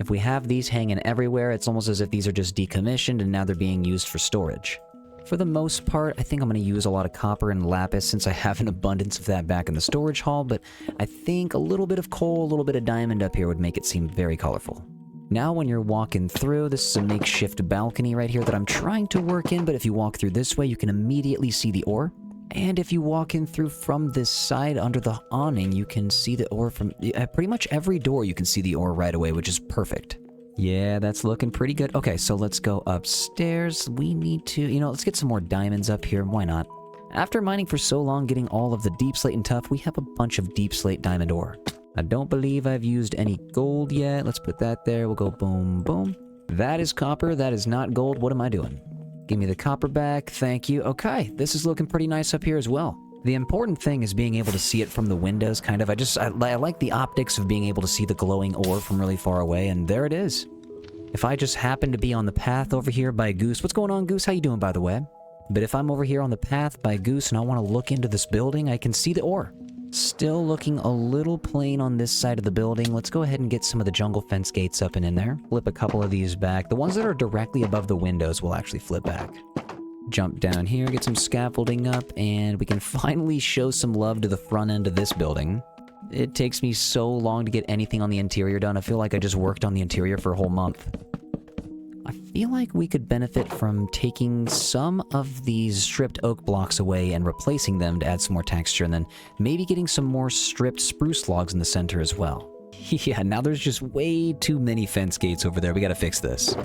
If we have these hanging everywhere, it's almost as if these are just decommissioned, and now they're being used for storage. For the most part, I think I'm going to use a lot of copper and lapis since I have an abundance of that back in the storage hall, but I think a little bit of coal, a little bit of diamond up here would make it seem very colorful. Now when you're walking through, this is a makeshift balcony right here that I'm trying to work in, but if you walk through this way, you can immediately see the ore. And if you walk in through from this side under the awning, you can see the ore from pretty much every door. You can see the ore right away, which is perfect. Yeah, that's looking pretty good. Okay, so let's go upstairs. We need to, let's get some more diamonds up here. Why not? After mining for so long, getting all of the deep slate and tuff, we have a bunch of deep slate diamond ore. I don't believe I've used any gold yet. Let's put that there. We'll go boom, boom. That is copper. That is not gold. What am I doing? Give me the copper back. Thank you. Okay, this is looking pretty nice up here as well. The important thing is being able to see it from the windows, kind of. I like the optics of being able to see the glowing ore from really far away, and there it is. If I just happen to be on the path over here by Goose... What's going on, Goose? How you doing, by the way? But if I'm over here on the path by Goose and I want to look into this building, I can see the ore. Still looking a little plain on this side of the building. Let's go ahead and get some of the jungle fence gates up and in there. Flip a couple of these back. The ones that are directly above the windows will actually flip back. Jump down here, get some scaffolding up, and we can finally show some love to the front end of this building. It takes me so long to get anything on the interior done. I feel like I just worked on the interior for a whole month. I feel like we could benefit from taking some of these stripped oak blocks away and replacing them to add some more texture, and then maybe getting some more stripped spruce logs in the center as well. Yeah, now there's just way too many fence gates over there. We gotta fix this.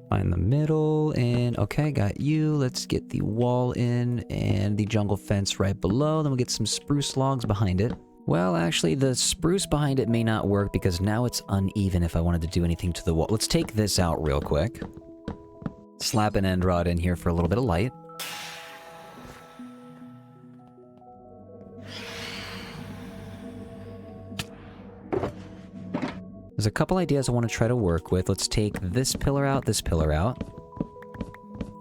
Find the middle, and okay, got you. Let's get the wall in and the jungle fence right below. Then we'll get some spruce logs behind it. Well, actually, the spruce behind it may not work because now it's uneven if I wanted to do anything to the wall. Let's take this out real quick. Slap an end rod in here for a little bit of light. There's a couple ideas I want to try to work with. Let's take this pillar out, this pillar out.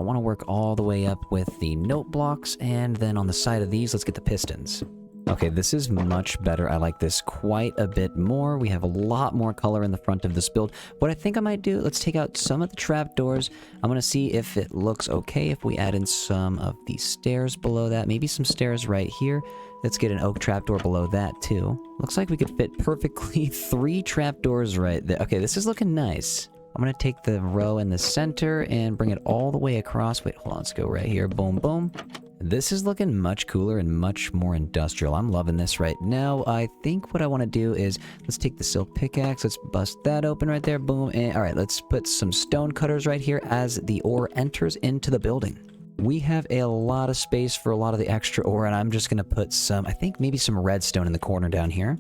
I want to work all the way up with the note blocks, and then on the side of these, let's get the pistons. Okay, this is much better. I like this quite a bit more. We have a lot more color in the front of this build. What I think I might do, let's take out some of the trapdoors. I'm going to see if it looks okay if we add in some of the stairs below that. Maybe some stairs right here. Let's get an oak trapdoor below that too. Looks like we could fit perfectly 3 trapdoors right there. Okay, this is looking nice. I'm going to take the row in the center and bring it all the way across. Wait, hold on. Let's go right here. Boom, boom. This is looking much cooler and much more industrial. I'm loving this right now. I think what I want to do is, let's take the silk pickaxe. Let's bust that open right there. Boom. And all right, let's put some stone cutters right here as the ore enters into the building. We have a lot of space for a lot of the extra ore, and I'm just going to put some, I think maybe some redstone in the corner down here.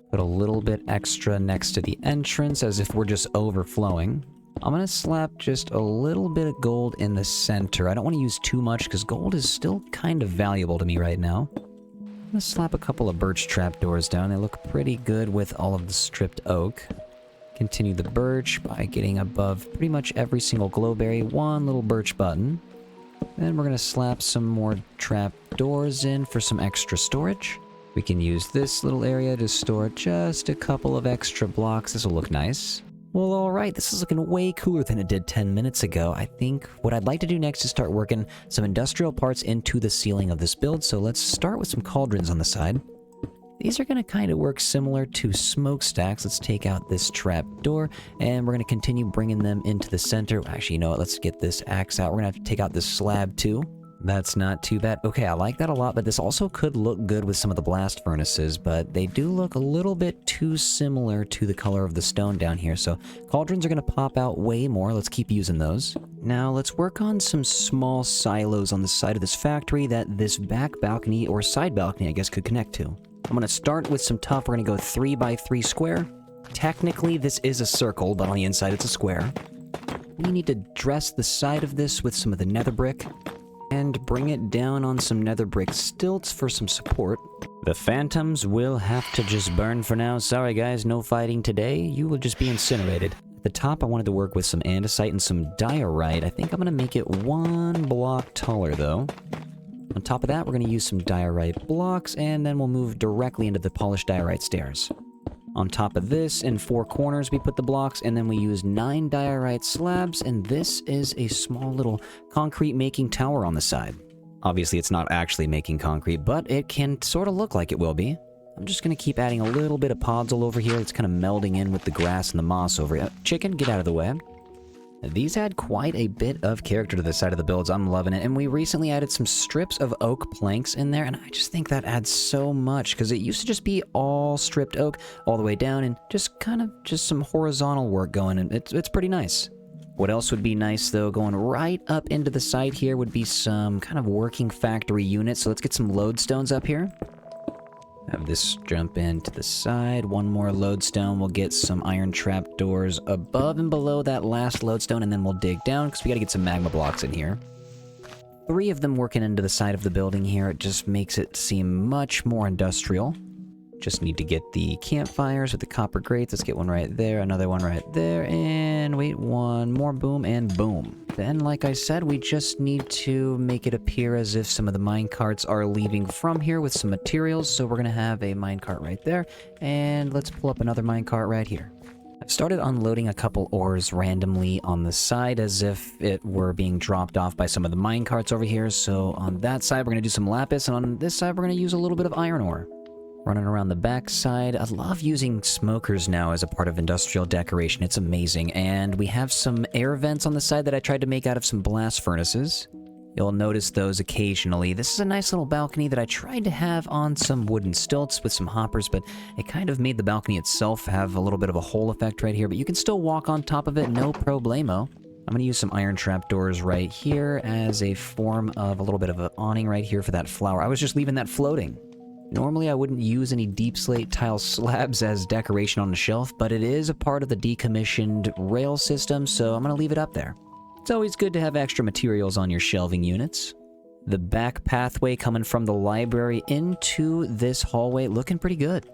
Put a little bit extra next to the entrance as if we're just overflowing. I'm going to slap just a little bit of gold in the center. I don't want to use too much because gold is still kind of valuable to me right now. I'm going to slap a couple of birch trapdoors down. They look pretty good with all of the stripped oak. Continue the birch by getting above pretty much every single glowberry. One little birch button. Then we're going to slap some more trapdoors in for some extra storage. We can use this little area to store just a couple of extra blocks. This will look nice. Well, alright, this is looking way cooler than it did 10 minutes ago. I think what I'd like to do next is start working some industrial parts into the ceiling of this build, so let's start with some cauldrons on the side. These are going to kind of work similar to smokestacks. Let's take out this trap door, and we're going to continue bringing them into the center. Actually, you know what, let's get this axe out. We're going to have to take out this slab too. That's not too bad. Okay, I like that a lot, but this also could look good with some of the blast furnaces, but they do look a little bit too similar to the color of the stone down here, so cauldrons are going to pop out way more. Let's keep using those. Now, let's work on some small silos on the side of this factory that this back balcony, or side balcony, I guess, could connect to. I'm going to start with some tuff. We're going to go 3 by 3 square. Technically, this is a circle, but on the inside, it's a square. We need to dress the side of this with some of the nether brick, and bring it down on some nether brick stilts for some support. The phantoms will have to just burn for now. Sorry guys, no fighting today. You will just be incinerated. At the top, I wanted to work with some andesite and some diorite. I think I'm going to make it 1 block taller though. On top of that, we're going to use some diorite blocks, and then we'll move directly into the polished diorite stairs. On top of this, in 4 corners, we put the blocks, and then we use 9 diorite slabs, and this is a small little concrete making tower on the side. Obviously, it's not actually making concrete, but it can sort of look like it will be. I'm just going to keep adding a little bit of podzol over here. It's kind of melding in with the grass and the moss over here. Chicken, get out of the way. These add quite a bit of character to the side of the builds. I'm loving it. And we recently added some strips of oak planks in there, and I just think that adds so much, because it used to just be all stripped oak all the way down, and just kind of just some horizontal work going, and it's pretty nice. What else would be nice, though, going right up into the side here would be some kind of working factory units. So let's get some lodestones up here. Have this jump in to the side. 1 more lodestone. We'll get some iron trapdoors above and below that last lodestone, and then we'll dig down because we got to get some magma blocks in here. 3 of them working into the side of the building here. It just makes it seem much more industrial. Just need to get the campfires with the copper grates. Let's get one right there, another one right there, and wait, 1 more, boom, and boom. Then, like I said, we just need to make it appear as if some of the minecarts are leaving from here with some materials, so we're going to have a minecart right there, and let's pull up another minecart right here. I've started unloading a couple ores randomly on the side as if it were being dropped off by some of the minecarts over here, so on that side we're going to do some lapis, and on this side we're going to use a little bit of iron ore. Running around the back side. I love using smokers now as a part of industrial decoration. It's amazing. And we have some air vents on the side that I tried to make out of some blast furnaces. You'll notice those occasionally. This is a nice little balcony that I tried to have on some wooden stilts with some hoppers, but it kind of made the balcony itself have a little bit of a hole effect right here, but you can still walk on top of it, no problemo. I'm going to use some iron trapdoors right here as a form of a little bit of an awning right here for that flower. I was just leaving that floating. Normally, I wouldn't use any deep slate tile slabs as decoration on the shelf, but it is a part of the decommissioned rail system, so I'm going to leave it up there. It's always good to have extra materials on your shelving units. The back pathway coming from the library into this hallway looking pretty good.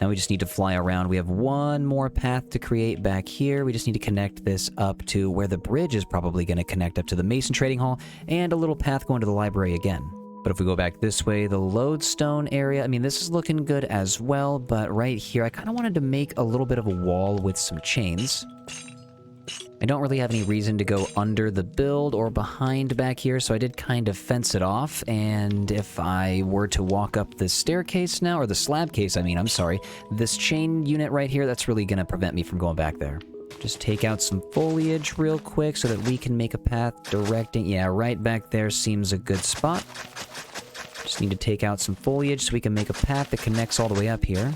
Now we just need to fly around. We have 1 more path to create back here. We just need to connect this up to where the bridge is probably going to connect up to the Mason Trading Hall, and a little path going to the library again. But if we go back this way, the lodestone area, I mean, this is looking good as well, but right here, I kind of wanted to make a little bit of a wall with some chains. I don't really have any reason to go under the build or behind back here, so I did kind of fence it off, and if I were to walk up this staircase now, or the slab case, I mean, I'm sorry, this chain unit right here, that's really going to prevent me from going back there. Just take out some foliage real quick so that we can make a path directing, yeah, right back there seems a good spot. Just need to take out some foliage so we can make a path that connects all the way up here.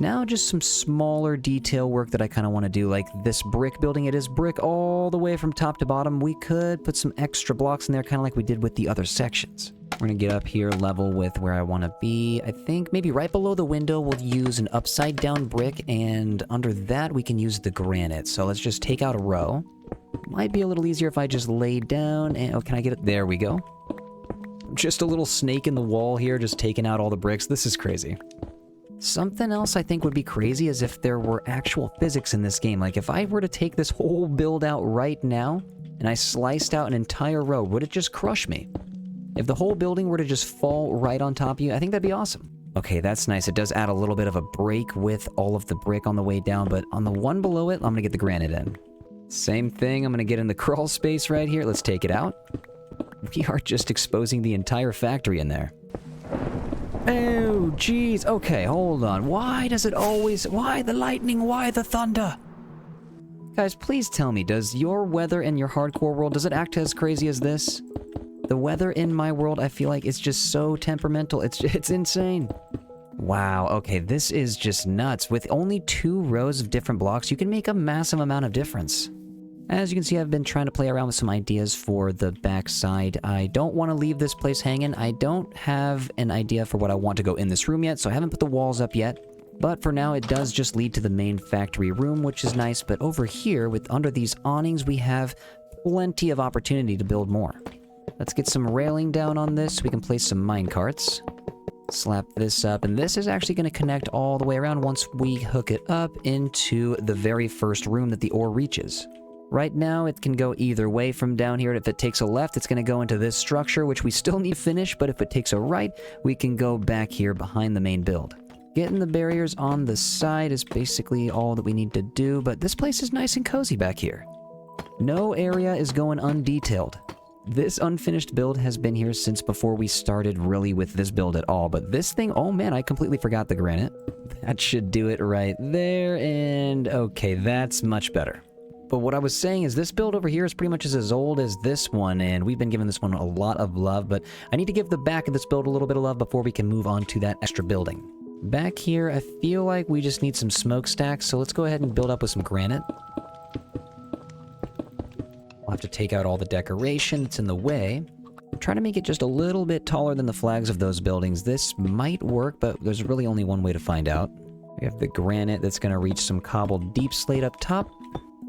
Now just some smaller detail work that I kind of want to do, like this brick building. It is brick all the way from top to bottom. We could put some extra blocks in there, kind of like we did with the other sections. We're going to get up here level with where I want to be. I think maybe right below the window we'll use an upside down brick, and under that we can use the granite. So let's just take out a row. Might be a little easier if I just lay down and... oh, can I get it? There we go. Just a little snake in the wall here, just taking out all the bricks. This is crazy. Something else I think would be crazy is if there were actual physics in this game. Like if I were to take this whole build out right now, and I sliced out an entire row, would it just crush me? If the whole building were to just fall right on top of you, I think that'd be awesome. Okay, that's nice. It does add a little bit of a break with all of the brick on the way down, but on the one below it, I'm gonna get the granite in. Same thing, I'm gonna get in the crawl space right here. Let's take it out. We are just exposing the entire factory in there. Oh, jeez. Okay, hold on. Why does it always... why the lightning? Why the thunder? Guys, please tell me, does your weather in your hardcore world, does it act as crazy as this? The weather in my world, I feel like it's just so temperamental. It's insane. Wow, okay, this is just nuts. With only 2 rows of different blocks, you can make a massive amount of difference. As you can see, I've been trying to play around with some ideas for the backside. I don't want to leave this place hanging. I don't have an idea for what I want to go in this room yet, so I haven't put the walls up yet. But for now, it does just lead to the main factory room, which is nice. But over here, with under these awnings, we have plenty of opportunity to build more. Let's get some railing down on this so we can place some minecarts. Slap this up, and this is actually going to connect all the way around once we hook it up into the very first room that the ore reaches. Right now, it can go either way from down here. If it takes a left, it's going to go into this structure, which we still need to finish, but if it takes a right, we can go back here behind the main build. Getting the barriers on the side is basically all that we need to do, but this place is nice and cozy back here. No area is going undetailed. This unfinished build has been here since before we started really with this build at all, but this thing, oh man, I completely forgot the granite. That should do it right there, and okay, that's much better. But what I was saying is this build over here is pretty much as old as this one, and we've been giving this one a lot of love, but I need to give the back of this build a little bit of love before we can move on to that extra building. Back here, I feel like we just need some smokestacks, so let's go ahead and build up with some granite. We'll have to take out all the decoration that's in the way. Try to make it just a little bit taller than the flags of those buildings. This might work, but there's really only one way to find out. We have the granite that's going to reach some cobbled deep slate up top.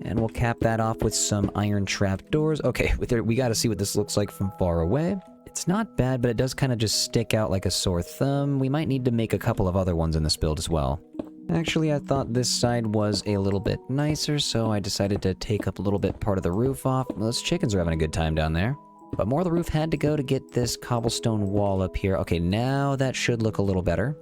And we'll cap that off with some iron trap doors. Okay, we got to see what this looks like from far away. It's not bad, but it does kind of just stick out like a sore thumb. We might need to make a couple of other ones in this build as well. Actually, I thought this side was a little bit nicer, so I decided to take up a little bit part of the roof off. Those chickens are having a good time down there. But more of the roof had to go to get this cobblestone wall up here. Okay, now that should look a little better.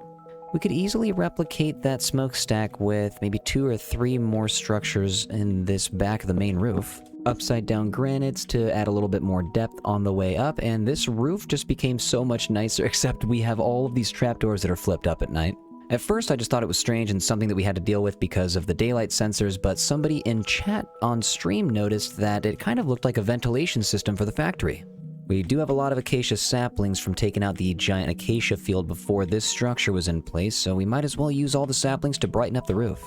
We could easily replicate that smokestack with maybe 2 or 3 more structures in this back of the main roof. Upside down granites to add a little bit more depth on the way up, and this roof just became so much nicer, except we have all of these trapdoors that are flipped up at night. At first, I just thought it was strange and something that we had to deal with because of the daylight sensors, but somebody in chat on stream noticed that it kind of looked like a ventilation system for the factory. We do have a lot of acacia saplings from taking out the giant acacia field before this structure was in place, so we might as well use all the saplings to brighten up the roof.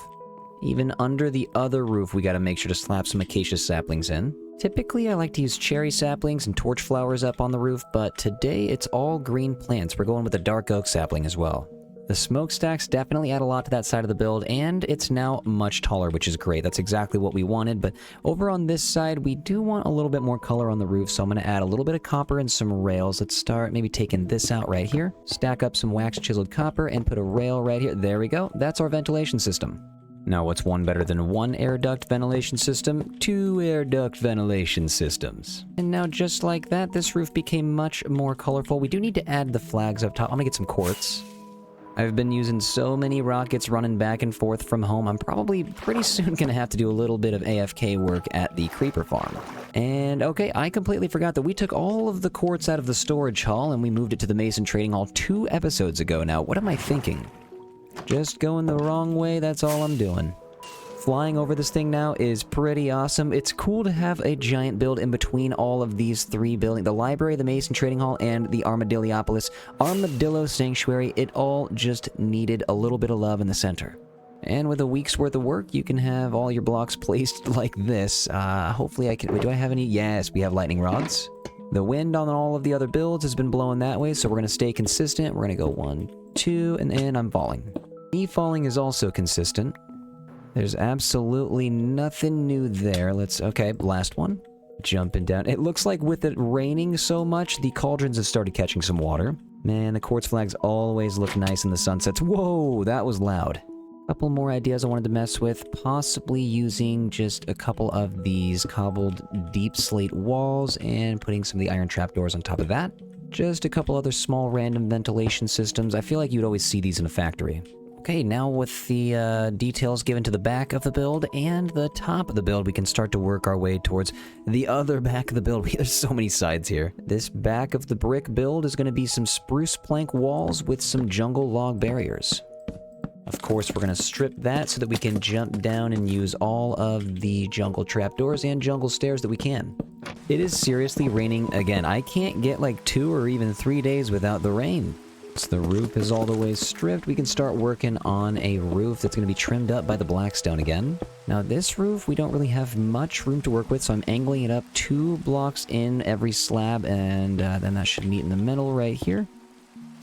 Even under the other roof, we gotta make sure to slap some acacia saplings in. Typically, I like to use cherry saplings and torch flowers up on the roof, but today it's all green plants. We're going with a dark oak sapling as well. The smokestacks definitely add a lot to that side of the build, and it's now much taller, which is great. That's exactly what we wanted, but over on this side, we do want a little bit more color on the roof, so I'm going to add a little bit of copper and some rails. Let's start maybe taking this out right here, stack up some wax chiseled copper, and put a rail right here. There we go. That's our ventilation system. Now, what's one better than one air duct ventilation system? Two air duct ventilation systems. And now, just like that, this roof became much more colorful. We do need to add the flags up top. I'm gonna get some quartz. I've been using so many rockets running back and forth from home, I'm probably pretty soon gonna have to do a little bit of AFK work at the creeper farm. And okay, I completely forgot that we took all of the quartz out of the storage hall and we moved it to the Mason Trading Hall 2 episodes ago now. What am I thinking? Just going the wrong way, that's all I'm doing. Flying over this thing now is pretty awesome. It's cool to have a giant build in between all of these three buildings. The library, the Mason Trading Hall, and the Armadillopolis. Armadillo Sanctuary, it all just needed a little bit of love in the center. And with a week's worth of work, you can have all your blocks placed like this. Hopefully I can... Wait, do I have any? Yes, we have lightning rods. The wind on all of the other builds has been blowing that way, so we're going to stay consistent. We're going to go 1, 2, and then I'm falling. Me falling is also consistent. There's absolutely nothing new there. Okay, last one. Jumping down. It looks like with it raining so much, the cauldrons have started catching some water. Man, the quartz flags always look nice in the sunsets. Whoa, that was loud. Couple more ideas I wanted to mess with, possibly using just a couple of these cobbled deep slate walls and putting some of the iron trapdoors on top of that. Just a couple other small random ventilation systems. I feel like you'd always see these in a factory. Okay, now with the details given to the back of the build and the top of the build, we can start to work our way towards the other back of the build. There's so many sides here. This back of the brick build is going to be some spruce plank walls with some jungle log barriers. Of course, we're going to strip that so that we can jump down and use all of the jungle trapdoors and jungle stairs that we can. It is seriously raining again. I can't get like 2 or even 3 days without the rain. So the roof is all the way stripped. We can start working on a roof that's going to be trimmed up by the blackstone again. Now this roof, we don't really have much room to work with, so I'm angling it up 2 blocks in every slab, and then that should meet in the middle right here.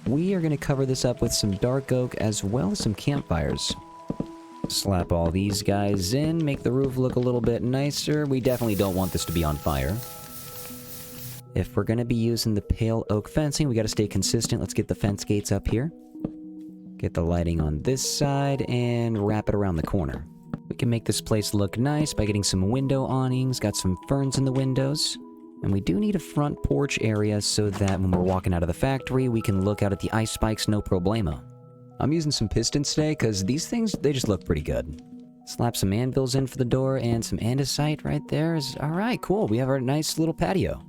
We are going to cover this up with some dark oak as well as some campfires. Slap all these guys in, make the roof look a little bit nicer. We definitely don't want this to be on fire. If we're going to be using the pale oak fencing, we got to stay consistent. Let's get the fence gates up here. Get the lighting on this side and wrap it around the corner. We can make this place look nice by getting some window awnings, got some ferns in the windows. And we do need a front porch area so that when we're walking out of the factory, we can look out at the ice spikes no problemo. I'm using some pistons today because these things, they just look pretty good. Slap some anvils in for the door and some andesite right there. Alright, cool. We have our nice little patio.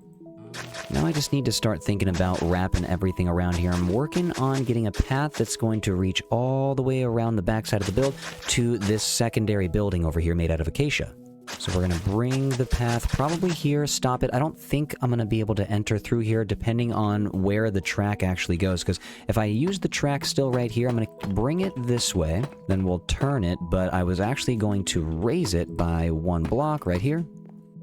Now I just need to start thinking about wrapping everything around here. I'm working on getting a path that's going to reach all the way around the backside of the build to this secondary building over here made out of acacia. So we're going to bring the path probably here, stop it. I don't think I'm going to be able to enter through here depending on where the track actually goes. Because if I use the track still right here, I'm going to bring it this way. Then we'll turn it. But I was actually going to raise it by 1 block right here.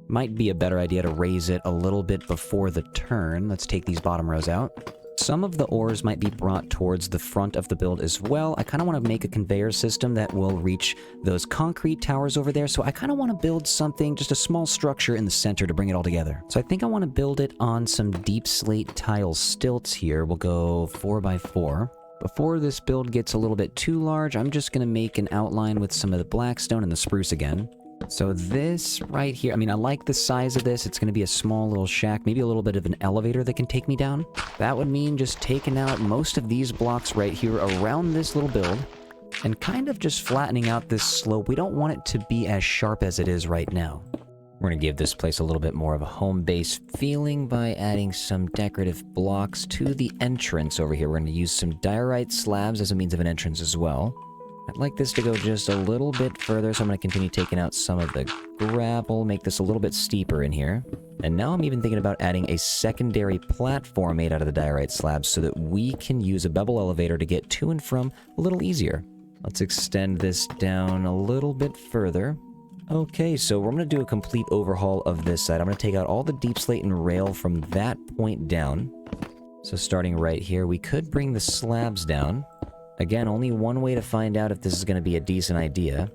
Might be a better idea to raise it a little bit before the turn. Let's take these bottom rows out. Some of the ores might be brought towards the front of the build as well. I kind of want to make a conveyor system that will reach those concrete towers over there. So I kind of want to build something, just a small structure in the center to bring it all together. So I think I want to build it on some deep slate tile stilts here. We'll go 4x4. Before this build gets a little bit too large, I'm just going to make an outline with some of the blackstone and the spruce again. So this right here, I mean, I like the size of this. It's going to be a small little shack, maybe a little bit of an elevator that can take me down. That would mean just taking out most of these blocks right here around this little build and kind of just flattening out this slope. We don't want it to be as sharp as it is right now. We're going to give this place a little bit more of a home-based feeling by adding some decorative blocks to the entrance over here. We're going to use some diorite slabs as a means of an entrance as well. I'd like this to go just a little bit further, so I'm going to continue taking out some of the gravel, make this a little bit steeper in here. And now I'm even thinking about adding a secondary platform made out of the diorite slabs so that we can use a bevel elevator to get to and from a little easier. Let's extend this down a little bit further. Okay, so we're going to do a complete overhaul of this side. I'm going to take out all the deep slate and rail from that point down. So starting right here, we could bring the slabs down. Again, only one way to find out if this is going to be a decent idea.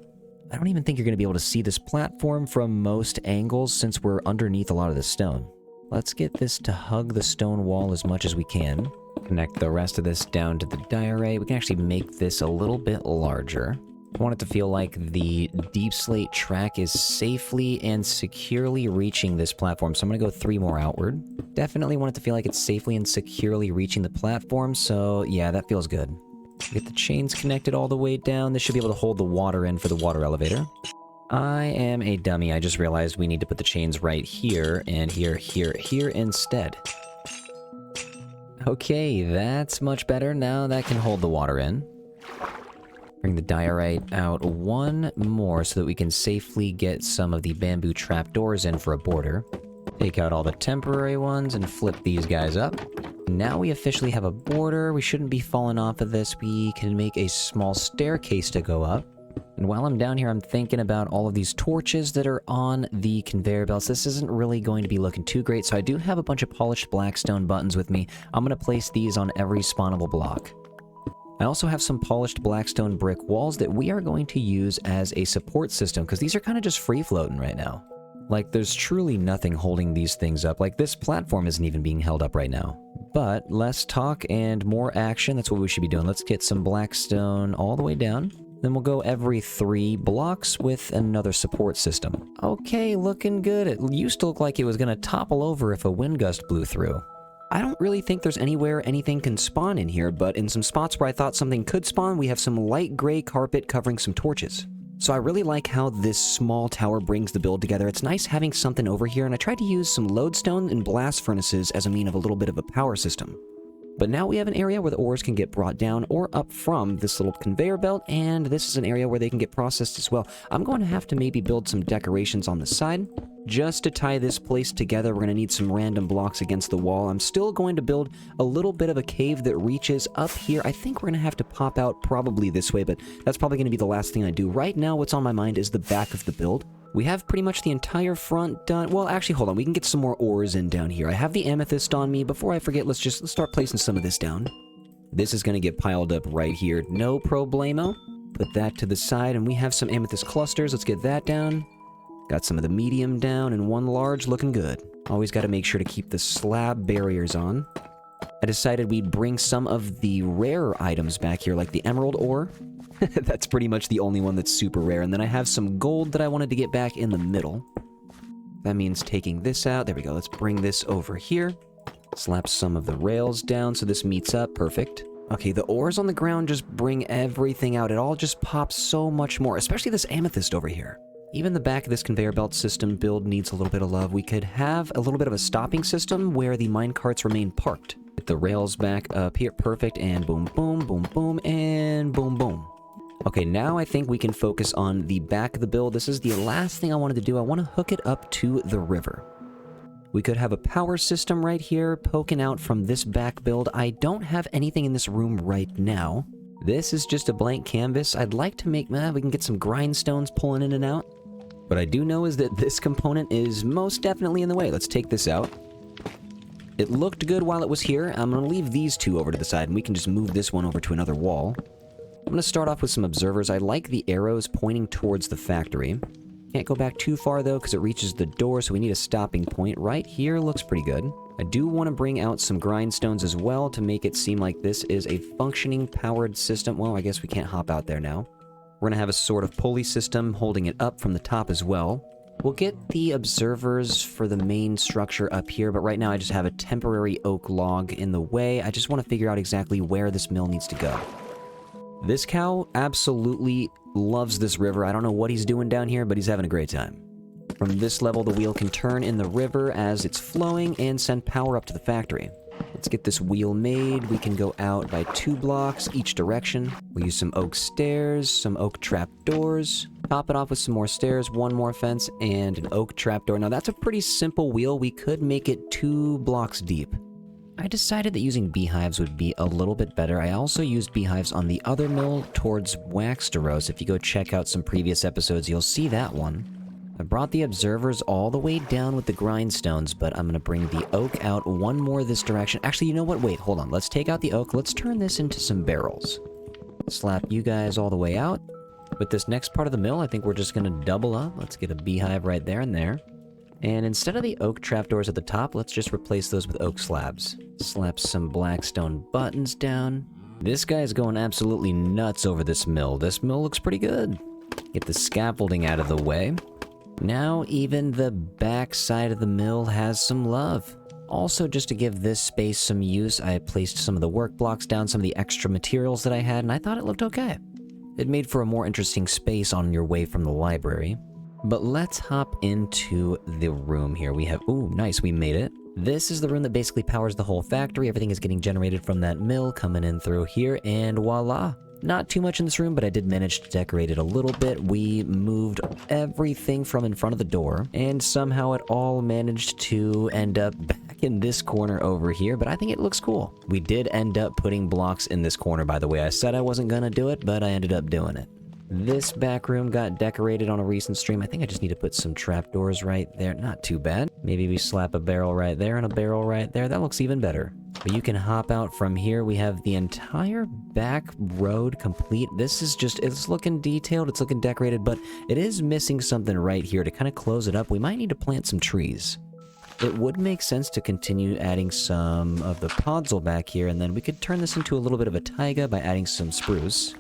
I don't even think you're going to be able to see this platform from most angles since we're underneath a lot of the stone. Let's get this to hug the stone wall as much as we can. Connect the rest of this down to the diorite. We can actually make this a little bit larger. I want it to feel like the deep slate track is safely and securely reaching this platform. So I'm going to go 3 more outward. Definitely want it to feel like it's safely and securely reaching the platform. So yeah, that feels good. Get the chains connected all the way down. This should be able to hold the water in for the water elevator. I am a dummy. I just realized we need to put the chains right here and here, here, here instead. Okay, that's much better. Now that can hold the water in. Bring the diorite out 1 more so that we can safely get some of the bamboo trapdoors in for a border. Take out all the temporary ones and flip these guys up. Now we officially have a border. We shouldn't be falling off of this. We can make a small staircase to go up. And while I'm down here, I'm thinking about all of these torches that are on the conveyor belts. This isn't really going to be looking too great, so I do have a bunch of polished blackstone buttons with me. I'm going to place these on every spawnable block. I also have some polished blackstone brick walls that we are going to use as a support system, because these are kind of just free-floating right now. Like, there's truly nothing holding these things up. Like, this platform isn't even being held up right now. But less talk and more action, that's what we should be doing. Let's get some blackstone all the way down. Then we'll go every 3 blocks with another support system. Okay, looking good. It used to look like it was going to topple over if a wind gust blew through. I don't really think there's anywhere anything can spawn in here, but in some spots where I thought something could spawn, we have some light gray carpet covering some torches. So I really like how this small tower brings the build together. It's nice having something over here, and I tried to use some lodestone and blast furnaces as a mean of a little bit of a power system. But now we have an area where the ores can get brought down or up from this little conveyor belt, and this is an area where they can get processed as well. I'm going to have to maybe build some decorations on the side. Just to tie this place together, we're going to need some random blocks against the wall. I'm still going to build a little bit of a cave that reaches up here. I think we're going to have to pop out probably this way, but that's probably going to be the last thing I do. Right now, what's on my mind is the back of the build. We have pretty much the entire front done. Well, actually, hold on. We can get some more ores in down here. I have the amethyst on me. Before I forget, let's start placing some of this down. This is going to get piled up right here. No problemo. Put that to the side, and we have some amethyst clusters. Let's get that down. Got some of the medium down, and 1 large looking good. Always got to make sure to keep the slab barriers on. I decided we'd bring some of the rare items back here, like the emerald ore. That's pretty much the only one that's super rare. And then I have some gold that I wanted to get back in the middle. That means taking this out. There we go. Let's bring this over here. Slap some of the rails down so this meets up. Perfect. Okay, the ores on the ground just bring everything out. It all just pops so much more, especially this amethyst over here. Even the back of this conveyor belt system build needs a little bit of love. We could have a little bit of a stopping system where the minecarts remain parked. Get the rails back up here. Perfect. And boom, boom, boom, boom, and boom, boom. Okay, now I think we can focus on the back of the build. This is the last thing I wanted to do. I want to hook it up to the river. We could have a power system right here poking out from this back build. I don't have anything in this room right now. This is just a blank canvas. I'd like to make, we can get some grindstones pulling in and out. What I do know is that this component is most definitely in the way. Let's take this out. It looked good while it was here. I'm going to leave these 2 over to the side, and we can just move this one over to another wall. I'm going to start off with some observers. I like the arrows pointing towards the factory. Can't go back too far, though, because it reaches the door, so we need a stopping point. Right here looks pretty good. I do want to bring out some grindstones as well to make it seem like this is a functioning, powered system. Well, I guess we can't hop out there now. We're going to have a sort of pulley system holding it up from the top as well. We'll get the observers for the main structure up here, but right now I just have a temporary oak log in the way. I just want to figure out exactly where this mill needs to go. This cow absolutely loves this river. I don't know what he's doing down here, but he's having a great time. From this level, the wheel can turn in the river as it's flowing and send power up to the factory. Let's get this wheel made. We can go out by 2 blocks each direction. We'll use some oak stairs, some oak trapdoors. Top it off with some more stairs, 1 more fence, and an oak trapdoor. Now that's a pretty simple wheel. We could make it 2 blocks deep. I decided that using beehives would be a little bit better. I also used beehives on the other mill towards Waxderos. If you go check out some previous episodes, you'll see that one. I brought the observers all the way down with the grindstones, but I'm going to bring the oak out 1 more this direction. Actually, you know what? Wait, hold on. Let's take out the oak. Let's turn this into some barrels. Slap you guys all the way out. With this next part of the mill, I think we're just going to double up. Let's get a beehive right there and there. And instead of the oak trapdoors at the top, let's just replace those with oak slabs. Slap some blackstone buttons down. This guy's going absolutely nuts over this mill. This mill looks pretty good. Get the scaffolding out of the way. Now even the back side of the mill has some love. Also, just to give this space some use, I placed some of the work blocks down, some of the extra materials that I had, and I thought it looked okay. It made for a more interesting space on your way from the library. But let's hop into the room here. We have, ooh, nice, we made it. This is the room that basically powers the whole factory. Everything is getting generated from that mill, coming in through here, and voila. Not too much in this room, but I did manage to decorate it a little bit. We moved everything from in front of the door, and somehow it all managed to end up back in this corner over here, but I think it looks cool. We did end up putting blocks in this corner, by the way. I said I wasn't gonna do it, but I ended up doing it. This back room got decorated on a recent stream. I think I just need to put some trapdoors right there. Not too bad. Maybe we slap a barrel right there and a barrel right there. That looks even better. But you can hop out from here. We have the entire back road complete. This is just, it's looking detailed, it's looking decorated, but it is missing something right here to kind of close it up. We might need to plant some trees. It would make sense to continue adding some of the podzol back here, and then we could turn this into a little bit of a taiga by adding some spruce.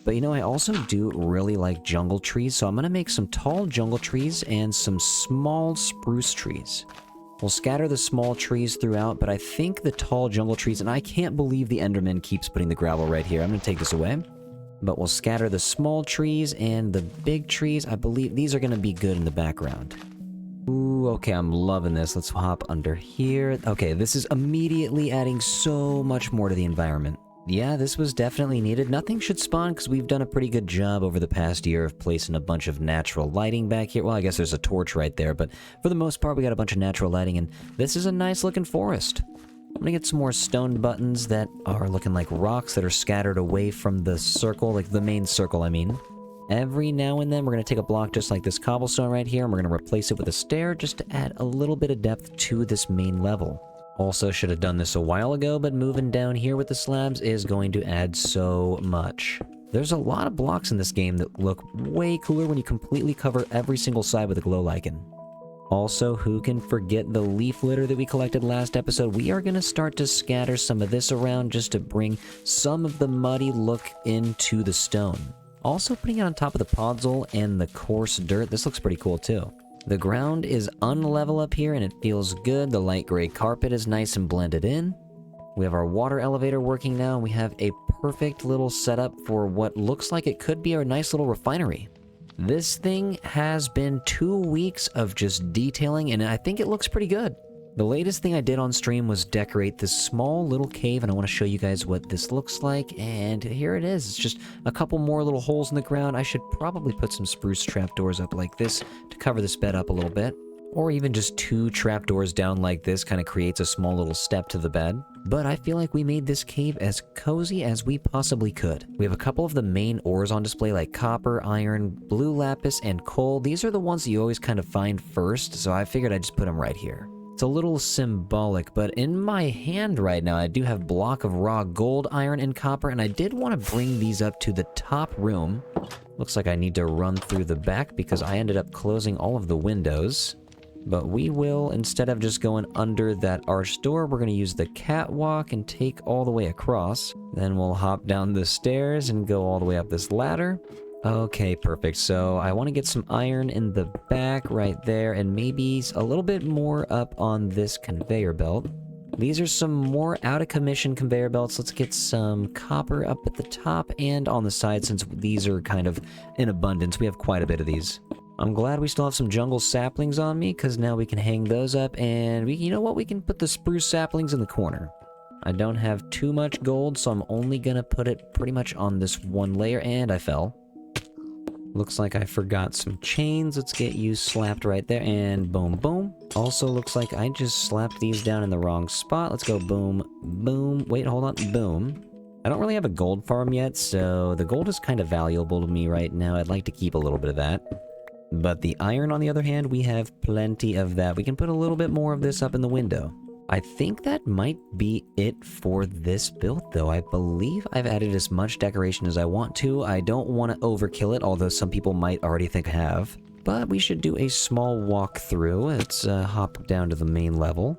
But you know, I also do really like jungle trees, so I'm going to make some tall jungle trees and some small spruce trees. We'll scatter the small trees throughout, but I think the tall jungle trees, and I can't believe the Enderman keeps putting the gravel right here. I'm going to take this away. But we'll scatter the small trees and the big trees. I believe these are going to be good in the background. Ooh, okay, I'm loving this. Let's hop under here. Okay, this is immediately adding so much more to the environment. Yeah, this was definitely needed. Nothing should spawn because we've done a pretty good job over the past year of placing a bunch of natural lighting back here. Well, I guess there's a torch right there, but for the most part, we got a bunch of natural lighting, and this is a nice looking forest. I'm gonna get some more stone buttons that are looking like rocks that are scattered away from the circle, like the main circle, I mean. Every now and then, we're gonna take a block just like this cobblestone right here, and we're gonna replace it with a stair just to add a little bit of depth to this main level. Also should have done this a while ago, but moving down here with the slabs is going to add so much. There's a lot of blocks in this game that look way cooler when you completely cover every single side with a glow lichen. Also, who can forget the leaf litter that we collected last episode? We are going to start to scatter some of this around just to bring some of the muddy look into the stone. Also putting it on top of the podzol and the coarse dirt. This looks pretty cool too. The ground is unlevel up here and it feels good. The light gray carpet is nice and blended in. We have our water elevator working now. We have a perfect little setup for what looks like it could be our nice little refinery. This thing has been 2 weeks of just detailing, and I think it looks pretty good. The latest thing I did on stream was decorate this small little cave, and I want to show you guys what this looks like, and here it is. It's just a couple more little holes in the ground. I should probably put some spruce trapdoors up like this to cover this bed up a little bit. Or even just 2 trapdoors down like this kind of creates a small little step to the bed. But I feel like we made this cave as cozy as we possibly could. We have a couple of the main ores on display like copper, iron, blue lapis, and coal. These are the ones that you always kind of find first, so I figured I'd just put them right here. It's a little symbolic, but in my hand right now, I do have block of raw gold, iron, and copper, and I did want to bring these up to the top room. Looks like I need to run through the back because I ended up closing all of the windows. But we will, instead of just going under that arched door, we're going to use the catwalk and take all the way across. Then we'll hop down the stairs and go all the way up this ladder. Okay, perfect. So I want to get some iron in the back right there, and maybe a little bit more up on this conveyor belt. These are some more out-of-commission conveyor belts. Let's get some copper up at the top and on the side, since these are kind of in abundance. We have quite a bit of these. I'm glad we still have some jungle saplings on me, because now we can hang those up, and you know what? We can put the spruce saplings in the corner. I don't have too much gold, so I'm only gonna put it pretty much on this one layer, and I fell. Looks like I forgot some chains. Let's get you slapped right there, and boom, boom. Also looks like I just slapped these down in the wrong spot. Let's go boom, boom. Wait, hold on, boom. I don't really have a gold farm yet, so the gold is kind of valuable to me right now. I'd like to keep a little bit of that. But the iron, on the other hand, we have plenty of that. We can put a little bit more of this up in the window. I think that might be it for this build, though. I believe I've added as much decoration as I want to. I don't want to overkill it, although some people might already think I have. But we should do a small walkthrough. Let's hop down to the main level.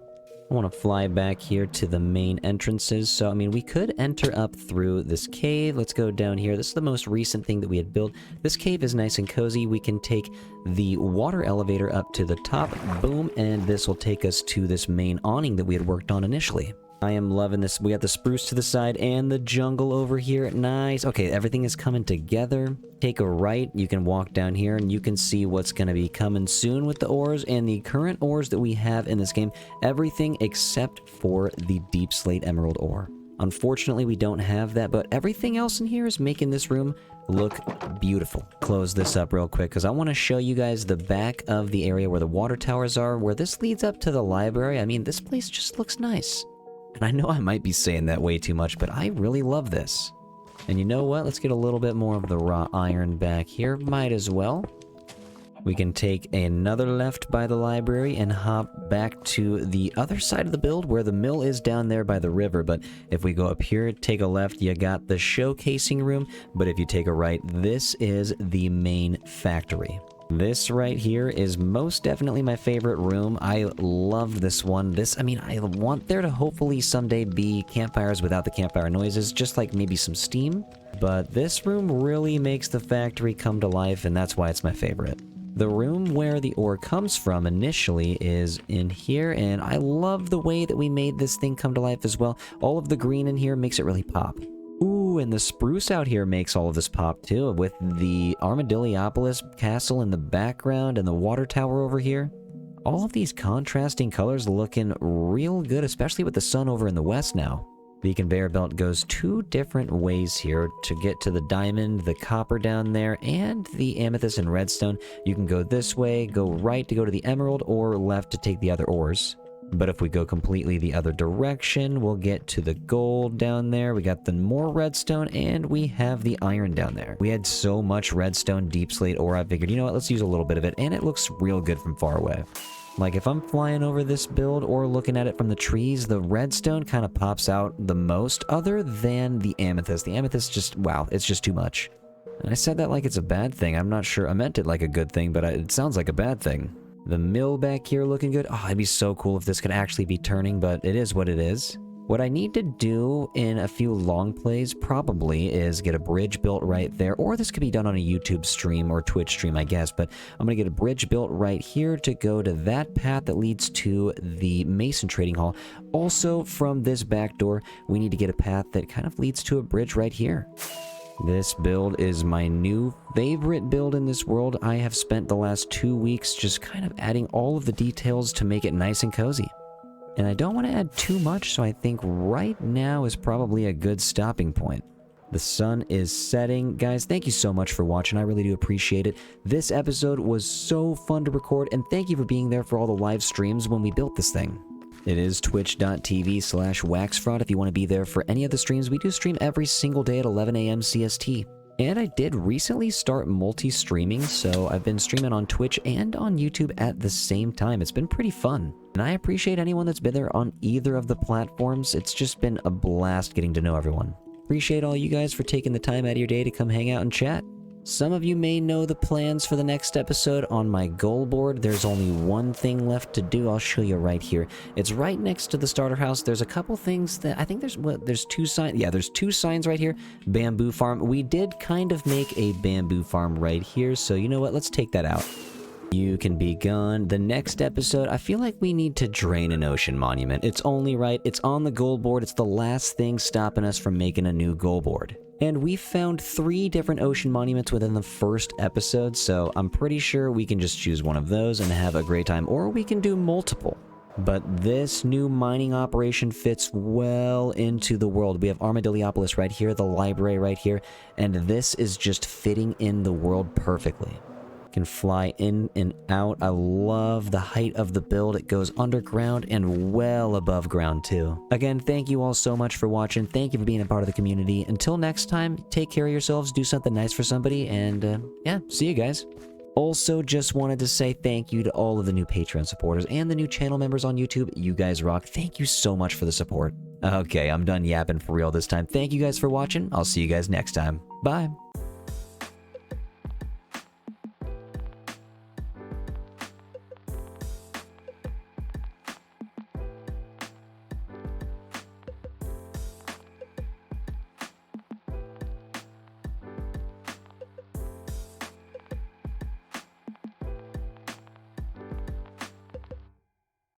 I want to fly back here to the main entrances. So, I mean, we could enter up through this cave. Let's go down here. This is the most recent thing that we had built. This cave is nice and cozy. We can take the water elevator up to the top. Boom. And this will take us to this main awning that we had worked on initially. I am loving this. We got the spruce to the side and the jungle over here. Nice. Okay, everything is coming together. Take a right. You can walk down here and you can see what's going to be coming soon with the ores and the current ores that we have in this game. Everything except for the deep slate emerald ore. Unfortunately, we don't have that, but everything else in here is making this room look beautiful. Close this up real quick because I want to show you guys the back of the area where the water towers are, where this leads up to the library. I mean, this place just looks nice. And I know I might be saying that way too much, but I really love this. And you know what? Let's get a little bit more of the raw iron back here. Might as well. We can take another left by the library and hop back to the other side of the build where the mill is down there by the river. But if we go up here, take a left, you got the showcasing room. But if you take a right, this is the main factory. This right here is most definitely my favorite room. I love this one. I want there to hopefully someday be campfires without the campfire noises, just like maybe some steam. But this room really makes the factory come to life, and that's why it's my favorite. The room where the ore comes from initially is in here, and I love the way that we made this thing come to life as well. All of the green in here makes it really pop. Ooh, and the spruce out here makes all of this pop too, with the Armadillopolis castle in the background and the water tower over here. All of these contrasting colors looking real good, especially with the sun over in the west now. The conveyor belt goes two different ways here to get to the diamond, the copper down there, and the amethyst and redstone. You can go this way, go right to go to the emerald, or left to take the other ores. But if we go completely the other direction, we'll get to the gold down there. We got the more redstone, and we have the iron down there. We had so much redstone deep slate ore, I figured, you know what, let's use a little bit of it, and it looks real good from far away. Like, if I'm flying over this build or looking at it from the trees, the redstone kind of pops out the most, other than the amethyst. The amethyst just, wow, it's just too much. And I said that like it's a bad thing. I'm not sure. I meant it like a good thing, but it sounds like a bad thing. The mill back here looking good. Oh, it'd be so cool if this could actually be turning, but it is what it is. What I need to do in a few long plays probably is get a bridge built right there, or this could be done on a YouTube stream or Twitch stream, I guess, but I'm going to get a bridge built right here to go to that path that leads to the Mason Trading Hall. Also, from this back door, we need to get a path that kind of leads to a bridge right here. This build is my new favorite build in this world. I have spent the last 2 weeks just kind of adding all of the details to make it nice and cozy. And I don't want to add too much, so I think right now is probably a good stopping point. The sun is setting. Guys, thank you so much for watching. I really do appreciate it. This episode was so fun to record, and thank you for being there for all the live streams when we built this thing. It is twitch.tv/WaxFraud if you want to be there for any of the streams. We do stream every single day at 11 a.m. CST. And I did recently start multi-streaming, so I've been streaming on Twitch and on YouTube at the same time. It's been pretty fun. And I appreciate anyone that's been there on either of the platforms. It's just been a blast getting to know everyone. Appreciate all you guys for taking the time out of your day to come hang out and chat. Some of you may know the plans for the next episode on my goal board. There's only one thing left to do. I'll show you right here. It's right next to the starter house. There's a couple things that I think there's two signs. Yeah, there's two signs right here. Bamboo farm. We did kind of make a bamboo farm right here. So you know what? Let's take that out. You can be gone. The next episode, I feel like we need to drain an ocean monument. It's only right. It's on the goal board. It's the last thing stopping us from making a new goal board. And we found 3 different ocean monuments within the first episode, so I'm pretty sure we can just choose one of those and have a great time, or we can do multiple. But this new mining operation fits well into the world. We have Armadillopolis right here, the library right here, and this is just fitting in the world perfectly. Can fly in and out. I love the height of the build. It goes underground and well above ground too. Again, thank you all so much for watching. Thank you for being a part of the community. Until next time, take care of yourselves, do something nice for somebody, and yeah, see you guys. Also, just wanted to say thank you to all of the new Patreon supporters and the new channel members on YouTube. You guys rock. Thank you so much for the support. Okay, I'm done yapping for real this time. Thank you guys for watching. I'll see you guys next time. Bye.